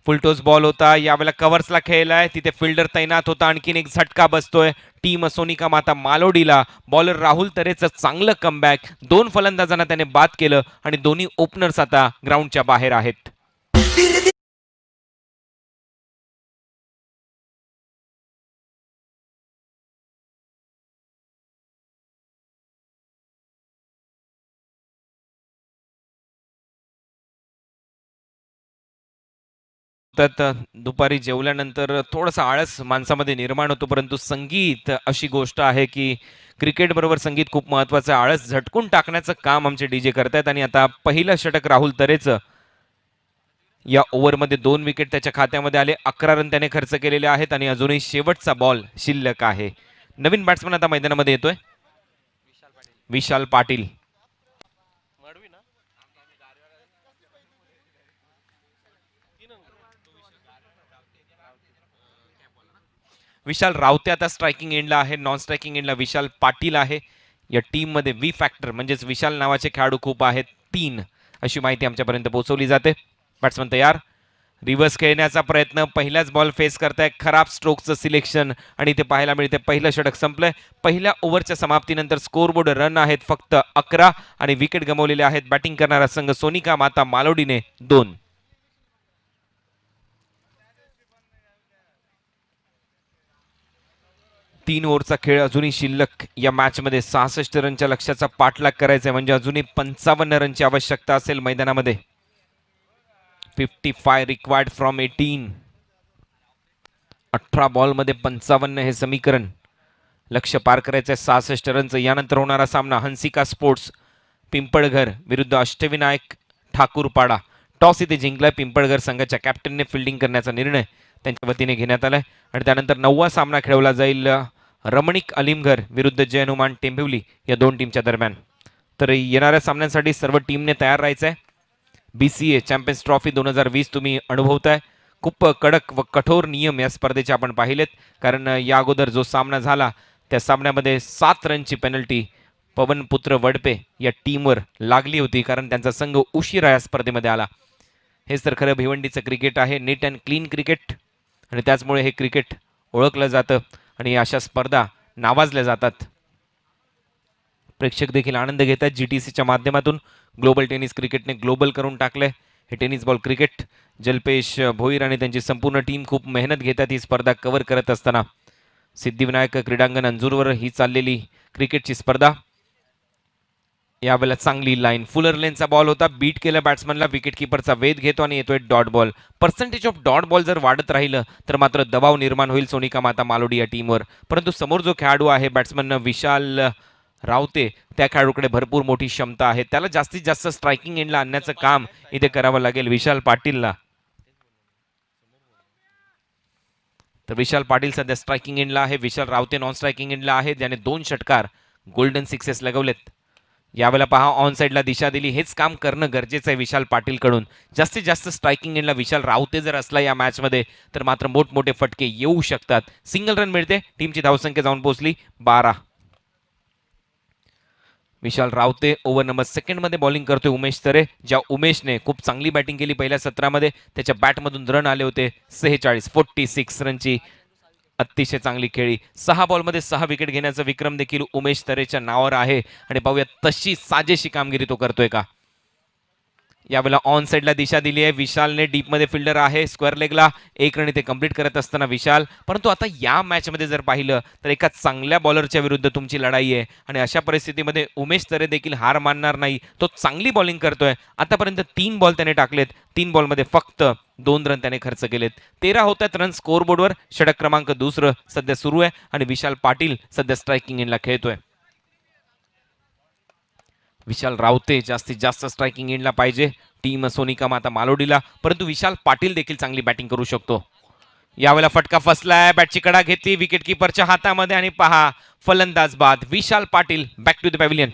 फुलटोस बॉल होता. यावेळेला कव्हर्सला खेळलाय, तिथे फिल्डर तैनात होता. आणखीन एक झटका बसतोय टीम सोनिका माता मालोडीला. बॉलर राहुल तरेचं चांगलं कमबॅक. 2 फलंदाजांना त्याने बाद केलं आणि दोन्ही ओपनर्स आता ग्राउंडच्या बाहेर आहेत. तर दुपारी जेवल्यानंतर थोडासा आळस माणसामध्ये निर्माण होतो, परंतु संगीत अशी गोष्ट आहे की क्रिकेट बरोबर संगीत खूप महत्वाचं. आळस झटकून टाकण्याचं काम आमचे डीजे करतायत. आणि आता पहिलं षटक राहुल तरेचं. या ओव्हरमध्ये 2 विकेट त्याच्या खात्यामध्ये आले. 11 रन त्याने खर्च केलेले आहेत आणि अजूनही शेवटचा बॉल शिल्लक आहे. नवीन बॅट्समन आता मैदानामध्ये येतोय, विशाल पाटील. विशाल रावते आता स्ट्रायकिंग एंडला आहे. नॉन स्ट्रायकिंग एंडला विशाल पाटील आहे. या टीम मध्ये वी फॅक्टर म्हणजेच विशाल नावाचे खेळाडू खूप आहेत, 3 अशी माहिती आमच्यापर्यंत पोहोचवली जाते. बॅट्समन तयार. रिव्हर्स खेळण्याचा प्रयत्न. पहिल्याच बॉल फेस करताय. खराब स्ट्रोकचं सिलेक्शन आणि ते पाहायला मिळते. पहिलं षटक संपलंय. पहिल्या ओव्हरच्या समाप्तीनंतर स्कोरबोर्ड रन आहेत फक्त 11 आणि विकेट गमावलेले आहेत. बॅटिंग करणारा संघ सोनिका माता मालोडीने 2. 3 ओव्हरचा खेळ अजूनही शिल्लक. या मॅच मध्ये 66 रनच्या लक्ष्याचा पाठलाग करायचा म्हणजे अजूनही 55 रनची आवश्यकता असेल मैदानामध्ये. 55 रिक्वायर्ड फ्रॉम 18. 18 बॉल मध्ये 55 हे समीकरण. लक्ष्य पार करायचं आहे 66 रनचं. यानंतर होणारा सामना हंसिका स्पोर्ट्स पिंपळघर विरुद्ध अष्टविनायक ठाकूरपाडा. टॉस इथे जिंकलाय. पिंपळघर संघाच्या कॅप्टनने फिल्डिंग करण्याचा निर्णय त्यांच्या वतीने घेण्यात आलाय. आणि त्यानंतर 9वा सामना खेळवला जाईल रमणिक अलिमघर विरुद्ध जय हनुमान टेंभिवली या दोन टीमच्या दरम्यान. तर येणाऱ्या सामन्यांसाठी सर्व टीमने तयार राहायचं आहे. BCA चॅम्पियन्स ट्रॉफी 2020 तुम्ही अनुभवताय. खूप कडक व कठोर नियम या स्पर्धेचे आपण पाहिलेत. कारण या अगोदर जो सामना झाला त्या सामन्यामध्ये 7 रनची पेनल्टी पवनपुत्र वडपे या टीमवर लागली होती, कारण त्यांचा संघ उशिरा या स्पर्धेमध्ये आला. हेच तर खरं भिवंडीचं क्रिकेट आहे, नीट अँड क्लीन क्रिकेट. आणि त्याचमुळे हे क्रिकेट ओळखलं जातं आणि अशा स्पर्धा नावाजल्या जातात. प्रेक्षक देखील आनंद घेत आहेत. GTCच्या माध्यमातून ग्लोबल टेनिस क्रिकेटने ग्लोबल करून टाकलंय हे टेनिस बॉल क्रिकेट. जल्पेश भोईर आणि त्यांची संपूर्ण टीम खूप मेहनत घेतात ही स्पर्धा कव्हर करत असताना. सिद्धिविनायक क्रीडांगण अंजूरवर ही चाललेली क्रिकेटची स्पर्धा. यावेळेला चांगली लाईन, फुलर लेनचा बॉल होता, बीट केलं बॅट्समनला. विकेट किपरचा वेध घेतो आणि येतोय dot ball. Percentage of dot ball जर वाढत राहिलं तर मात्र दबाव निर्माण होईल सोनिका माता मालोडी या टीमवर. परंतु समोर जो खेळाडू आहे बॅट्समन विशाल रावते, त्या खेळाडूकडे भरपूर मोठी क्षमता आहे. त्याला जास्तीत जास्त स्ट्रायकिंग एंडला आणण्याचं काम इथे करावं लागेल विशाल पाटीलला. तर विशाल पाटील सध्या स्ट्रायकिंग एंडला आहे, विशाल रावते नॉन स्ट्रायकिंग एंडला आहे, ज्याने 2 षटकार गोल्डन सिक्सेस लगवलेत. यावेळेला पहा ऑन साईडला दिशा दिली, हेच काम करणं गरजेचं आहे विशाल पाटीलकडून. जास्तीत जास्त स्ट्रायकिंग एंडला विशाल रावते जर असला या मॅचमध्ये तर मात्र मोठमोठे फटके येऊ शकतात. सिंगल रन मिळते, टीमची धावसंख्या जाऊन पोहोचली 12. विशाल रावते ओव्हर नंबर 2 मध्ये बॉलिंग करतोय उमेश तरे. ज्या उमेशने खूप चांगली बॅटिंग केली पहिल्या सत्रामध्ये, त्याच्या बॅटमधून रन आले होते 46 रनची अतिशय चांगली खेळी. 6 बॉलमध्ये 6 विकेट घेण्याचा विक्रम देखील उमेश तरेच्या नावावर आहे. आणि पाहूया तशी साजेशी कामगिरी तो करतोय का. यावेळेला ऑन साईडला दिशा दिली आहे विशालने, डीपमध्ये फिल्डर आहे स्क्वेअर लेगला. 1 रन इथे कंप्लीट करत असताना विशाल. परंतु आता या मॅचमध्ये जर पाहिलं तर एका चांगल्या बॉलरच्या विरुद्ध तुमची लढाई आहे आणि अशा परिस्थितीमध्ये उमेश तरे देखील हार मानणार नाही. तो चांगली बॉलिंग करतोय. आतापर्यंत 3 बॉल त्याने टाकलेत, 3 बॉलमध्ये फक्त 2 रन त्याने खर्च केलेत. 13 होतात रन स्कोअरबोर्डवर. षटक क्रमांक 2 सध्या सुरू आहे आणि विशाल पाटील सध्या स्ट्रायकिंग एंडला खेळतोय. विशाल रावते जास्तीत जास्त स्ट्रायकिंग एंडला पाहिजे टीम सोनिका माता मालोडीला, परंतु विशाल पाटील देखील चांगली बॅटिंग करू शकतो. यावेळेला फटका फसलाय, बॅटची कडा घेतली विकेट किपरच्या हातामध्ये आणि पहा फलंदाज बाद. Vishal Patil back to the pavilion.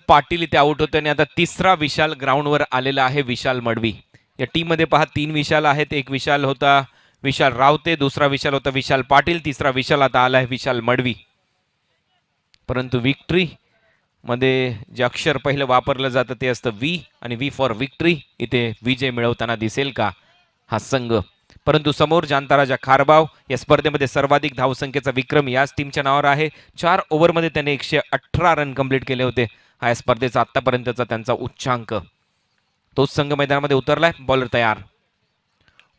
Patil इथे आउट होते आणि आता तिसरा विशाल ग्राउंडवर आलेला आहे, विशाल मडवी. या टीम मध्ये पहा 3 विशाल आहेत. एक विशाल होता विशाल रावते, दुसरा विशाल होता विशाल पाटील, तिसरा विशाल आता आला आहे विशाल मडवी. परंतु विक्ट्री मध्ये जे अक्षर पहिलं वापरलं जातं ते असतं V आणि V फॉर विक्ट्री. इथे विजय मिळवताना दिसेल का हा संघ. परंतु समोर जांताराजा खारबाव या स्पर्धेमध्ये सर्वाधिक धावसंख्येचा विक्रम याच टीमच्या नावावर आहे. 4 ओव्हरमध्ये त्याने 118 रन कंप्लीट केले होते. हा या स्पर्धेचा आतापर्यंतचा त्यांचा उच्चांक. तोच संघ मैदानामध्ये उतरलाय. बॉलर तयार.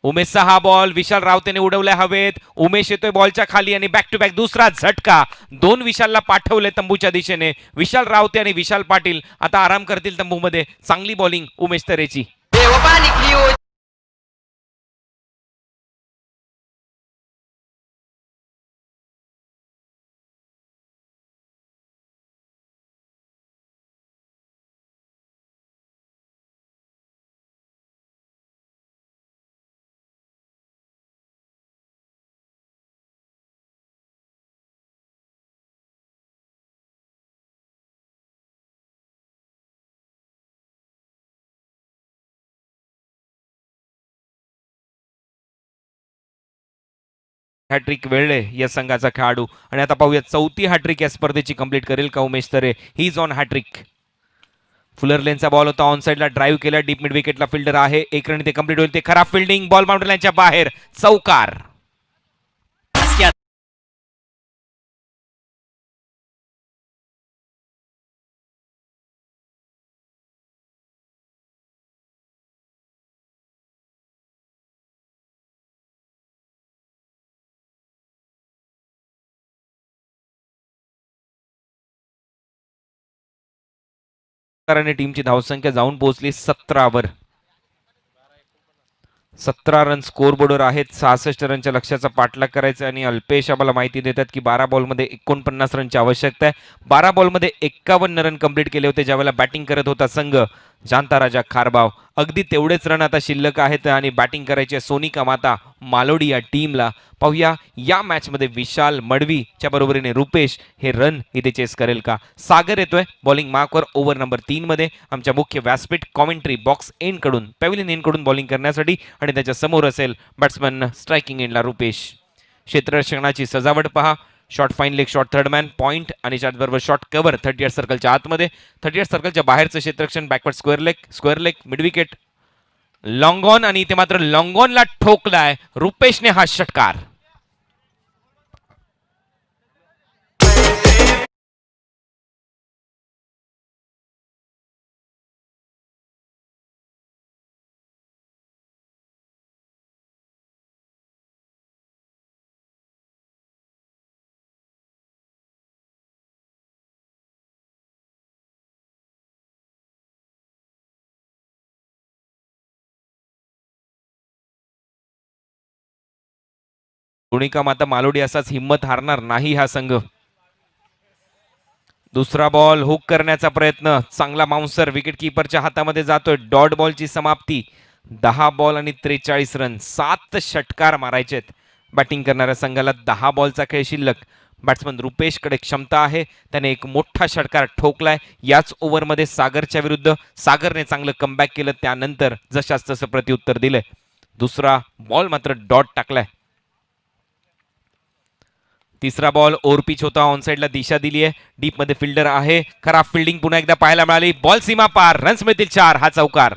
उमेशचा हा बॉल विशाल रावतेने उडवलाय हवेत. उमेश येतोय बॉलच्या खाली आणि बॅक टू बॅक दुसरा झटका. 2 विशालला पाठवले तंबूच्या दिशेने. विशाल रावते आणि विशाल पाटील आता आराम करतील तंबूमध्ये. चांगली बॉलिंग उमेश तरेची. हॅट्रिक वेळले या संघाचा खेळाडू. आणि आता पाहूया 4थी हॅट्रिक या स्पर्धेची कंप्लीट करेल का Umesh Tare. He is on hattrick. Fuller लेनचा बॉल होता, ऑन साईडला ड्राईव्ह केला, डीप मिड विकेटला फिल्डर आहे. 1 रन ते कंप्लीट होईल. ते खराब फिल्डिंग, बॉल बाउंड्री लाईनच्या बाहेर, चौकार. आणि टीमची धावसंख्या जाऊन पोहोचली 17वर. 17 रन स्कोरबोर्डवर आहेत. 66 रनच्या लक्ष्याचा पाठलाग करायचा आणि अल्पेश आम्हाला माहिती देतात की 12 बॉलमध्ये 49 रनची आवश्यकता आहे. 12 बॉलमध्ये 51 रन कंप्लीट केले होते ज्यावेळेला बॅटिंग करत होता संघ जांता राजा खारबाव. अगदी तेवढेच रन आता शिल्लक आहेत आणि बॅटिंग करायची सोनिका माता मालोडी या टीमला. पाहूया या मॅचमध्ये विशाल मडवीच्या बरोबरीने रुपेश हे रन इथे चेस करेल का. सागर येतोय बॉलिंग मार्कवर ओव्हर नंबर 3 मध्ये आमच्या मुख्य व्यासपीठ कॉमेंट्री बॉक्स एंड कडून पॅव्हिलियन एंड कडून बॉलिंग करण्यासाठी आणि त्याच्या समोर असेल बॅट्समन स्ट्रायकिंग एंडला रुपेश. क्षेत्ररक्षणाची सजावट पहा. Short fine leg short third man point आणि त्याचबरोबर शॉर्ट कव्हर 38 सर्कलच्या आतमध्ये. 38 सर्कलच्या बाहेरचं क्षेत्ररक्षण backward square leg mid wicket long on आणि इथे मात्र लॉंग ऑनला ठोकलाय रुपेशने हा षटकार. सोनिका माता मालोडी असाच हिम्मत हारणार नाही हा संघ. दुसरा बॉल हुक करण्याचा प्रयत्न चांगला बाउन्सर विकेट किपरच्या हातामध्ये जातोय. डॉट बॉलची समाप्ती. 10 बॉल आणि 43 रन 7 षटकार मारायचेत बॅटिंग करणाऱ्या संघाला. 10 बॉलचा खेळ शिल्लक. बॅट्समन रुपेशकडे क्षमता आहे. त्याने एक मोठा षटकार ठोकलाय याच ओव्हरमध्ये सागरच्या विरुद्ध. सागरने चांगलं कमबॅक केलं त्यानंतर जशाच तसं प्रत्युत्तर दिलंय. दुसरा बॉल मात्र डॉट टाकलाय. तिसरा बॉल ओव्हरपिच होता. ऑनसाइडला दिशा दिली आहे. डीप मध्ये फिल्डर आहे. खराब फिल्डिंग पुन्हा एकदा पाहायला मिळाली. बॉल सीमा पार. रन्स मिळतील 4 हा चौकार.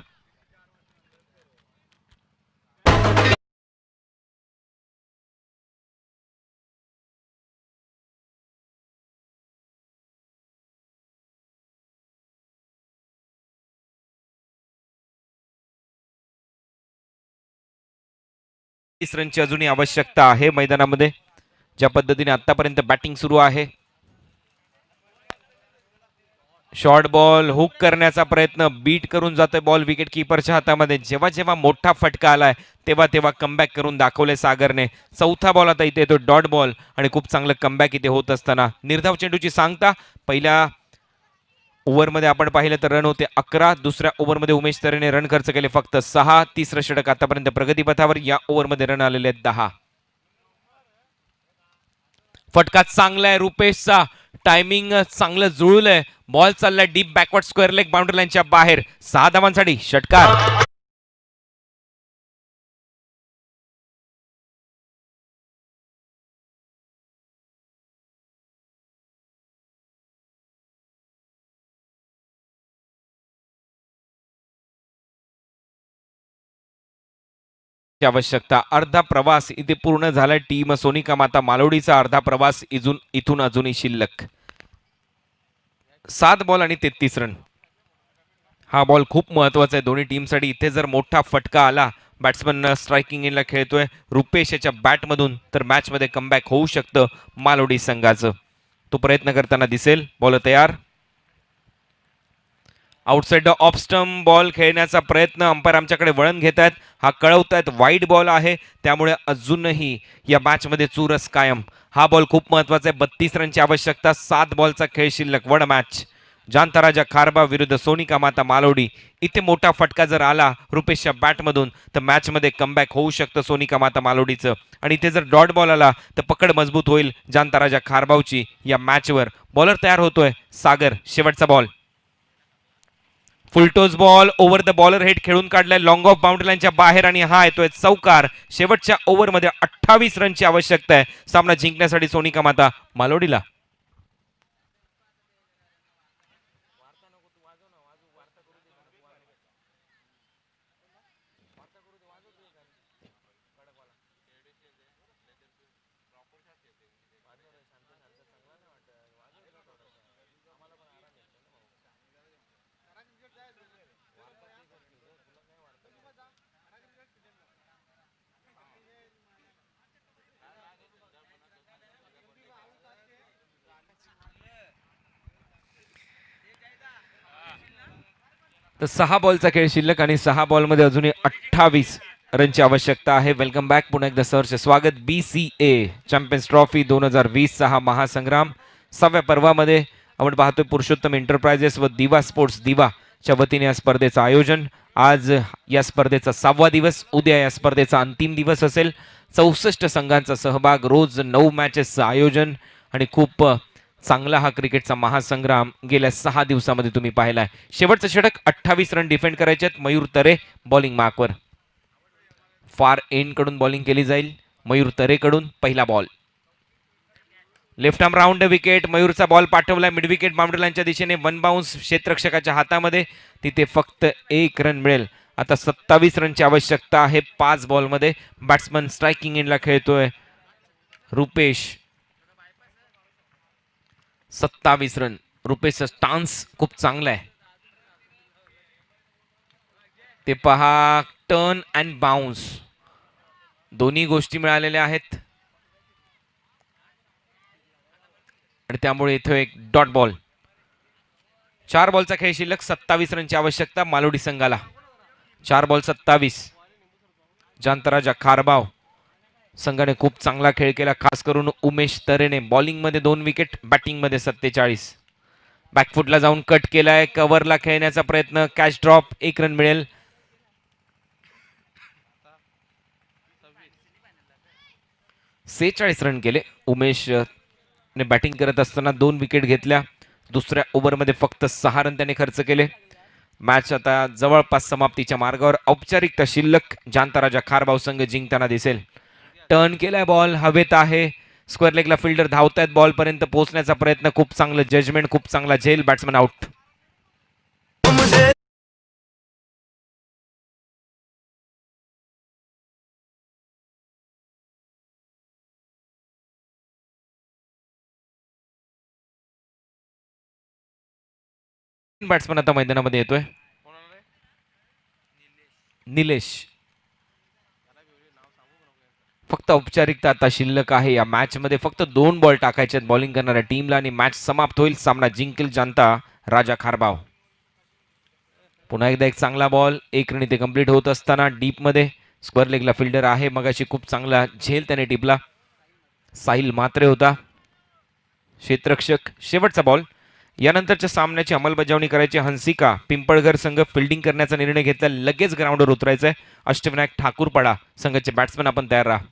रनची अजूनही आवश्यकता आहे मैदानामध्ये. ज्या पद्धतीने आतापर्यंत बॅटिंग सुरू आहे. शॉर्ट बॉल हुक करण्याचा प्रयत्न बीट करून जातोय बॉल विकेट किपरच्या हातामध्ये. जेव्हा जेव्हा मोठा फटका आलाय तेव्हा तेव्हा कमबॅक करून दाखवले सागरने. चौथा बॉल आता इथे येतो डॉट बॉल आणि खूप चांगलं कमबॅक इथे होत असताना निर्धाव चेंडूची सांगता. पहिल्या ओव्हरमध्ये आपण पाहिलं तर रन होते 11. दुसऱ्या ओव्हरमध्ये उमेश तरेने रन खर्च केले फक्त 6. तिसरं षटक आतापर्यंत प्रगतीपथावर. या ओव्हरमध्ये रन आलेले आहेत 10. फटका चांगला आहे रुपेशचा. टायमिंग चांगलं जुळलंय. बॉल चाललाय deep backward square leg boundary लाईनच्या बाहेर. 6 धावांसाठी षटकार. आवश्यकता. अर्धा प्रवास इथे पूर्ण झालाय टीम सोनिका माता मालोडीचा. अर्धा प्रवास इथून अजूनही शिल्लक. 7 बॉल आणि 33 रन. हा बॉल खूप महत्वाचा आहे दोन्ही टीमसाठी. इथे जर मोठा फटका आला बॅट्समन स्ट्रायकिंग एंडला खेळतोय रुपेश याच्या बॅटमधून तर मॅचमध्ये कमबॅक होऊ शकतं मालोडी संघाचं. तो प्रयत्न करताना दिसेल. बॉल तयार. Outside the off stump ball खेळण्याचा प्रयत्न. अंपायर आमच्याकडे वळण घेत आहेत. हा कळवतायत वाईड बॉल आहे त्यामुळे अजूनही या मॅचमध्ये चुरस कायम. हा बॉल खूप महत्वाचा आहे. 32 रनची आवश्यकता. 7 बॉलचा खेळ शिल्लक. वड मॅच. जांता राजा खारबा विरुद्ध सोनिका माता मालोडी. इथे मोठा फटका जर आला रुपेशच्या बॅटमधून तर मॅचमध्ये कमबॅक होऊ शकतं सोनिका माता मालोडीचं. आणि इथे जर डॉट बॉल आला तर पकड मजबूत होईल जांता राजा खारबावची या मॅचवर. बॉलर तयार होतोय सागर. शेवटचा ball. Full toss ball over the bowler head खेळून काढलाय लॉंग ऑफ बाउंड्री लाईनच्या बाहेर आणि हा येतोय चौकार. शेवटच्या ओव्हरमध्ये 28 रनची आवश्यकता आहे सामना जिंकण्यासाठी सोनिका माता मालोडीला. तर 6 बॉलचा खेळ शिल्लक आणि 6 बॉलमध्ये अजूनही 28 रनची आवश्यकता आहे. वेलकम बॅक, पुन्हा एकदा सहर्ष स्वागत. BCA चॅम्पियन्स ट्रॉफी 2020 हा महासंग्राम 6व्या पर्वामध्ये आपण पाहतोय पुरुषोत्तम एंटरप्राइजेस व दिवा स्पोर्ट्स दिवाच्या वतीने या स्पर्धेचं आयोजन. आज या स्पर्धेचा 6वा दिवस, उद्या या स्पर्धेचा अंतिम दिवस असेल. 64 संघांचा सहभाग, रोज 9 मॅचेसचं आयोजन आणि खूप चांगला हा क्रिकेटचा महासंग्राम गेल्या 6 दिवसामध्ये तुम्ही पाहिलाय. शेवटचं षटक 28 रन डिफेंड करायचे आहेत. मयूर तरे बॉलिंग मार्कवर. फार एंड कडून बॉलिंग केली जाईल. मयूर तरेकडून पहिला ball. Left arm round wicket. मयूरचा बॉल पाठवलाय मिड विकेट बाउंड्री लाईनच्या दिशेने. वन बाउन्स क्षेत्ररक्षकाच्या हातामध्ये. तिथे फक्त 1 रन मिळेल. आता 27 रनची आवश्यकता आहे 5 बॉलमध्ये. बॅट्समन स्ट्रायकिंग एंडला खेळतोय रुपेश. 27 रन. रुपेशचा स्टान्स खूप चांगला आहे. ते पहा, टर्न अँड बाउन्स दोन्ही गोष्टी मिळालेल्या आहेत आणि त्यामुळे इथे एक डॉट बॉल. 4 बॉलचा खेळ शिल्लक. 27 रनची आवश्यकता मालोडी संघाला. 4 बॉल 27. जांतराजा खारबाव संघाने खूप चांगला खेळ केला, खास करून उमेश तरेने. बॉलिंगमध्ये 2 विकेट, बॅटिंगमध्ये 47. बॅकफुटला जाऊन कट केलाय. कव्हरला खेळण्याचा प्रयत्न. Catch drop. 1 रन मिळेल. 46 रन केले. उमेश ने बॅटिंग करत असताना 2 विकेट घेतल्या. दुसऱ्या ओव्हरमध्ये फक्त 6 रन त्याने खर्च केले. मॅच आता जवळपास समाप्तीच्या मार्गावर. औपचारिकता शिल्लक. जांताराजा खारबाव संघ जिंकताना दिसेल. टर्न केलाय बॉल, हवेत आहे. स्क्वेअर लेगला फिल्डर धावतायत बॉल पर्यंत पोहोचण्याचा प्रयत्न. खूप चांगलं जजमेंट, खूप चांगला झेल. Batsman out. बॅट्समन आता मैदानामध्ये येतोय. निलेश. फक्त औपचारिकता आता शिल्लक आहे. या मॅच मध्ये फक्त 2 बॉल टाकायचे आहेत बॉलिंग करणाऱ्या टीमला आणि मॅच समाप्त होईल. सामना जिंकेल जाणता राजा खारबाव. पुन्हा एकदा एक चांगला बॉल. 1 रन इथे कंप्लीट होत असताना डीप मध्ये स्क्वेअर लेगला फिल्डर आहे. मगाशी खूप चांगला झेल त्याने टिपला. साहिल मात्रे होता क्षेत्ररक्षक. शेवटचा बॉल. यानंतरच्या सामन्याची अंमलबजावणी करायची. हंसिका पिंपळगर संघ फिल्डिंग करण्याचा निर्णय घेतला. लगेच ग्राउंडवर उतरायचंय. अष्टविनायक ठाकूरपाडा संघाचे बॅट्समन आपण तयार राहा.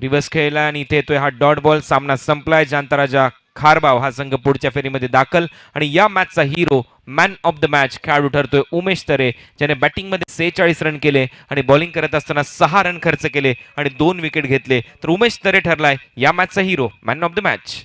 रिव्हर्स खेळला आणि इथे येतोय हा डॉट बॉल. सामना संपलाय. जांताराजा खारबाव हा संघ पुढच्या फेरीमध्ये दाखल आणि या मॅचचा hero, man of the match खेळाडू ठरतोय उमेश तरे, ज्याने बॅटिंगमध्ये 46 रन केले आणि बॉलिंग करत असताना 6 रन खर्च केले आणि 2 विकेट घेतले. तर उमेश तरे ठरलाय या मॅचचा hero, man of the match.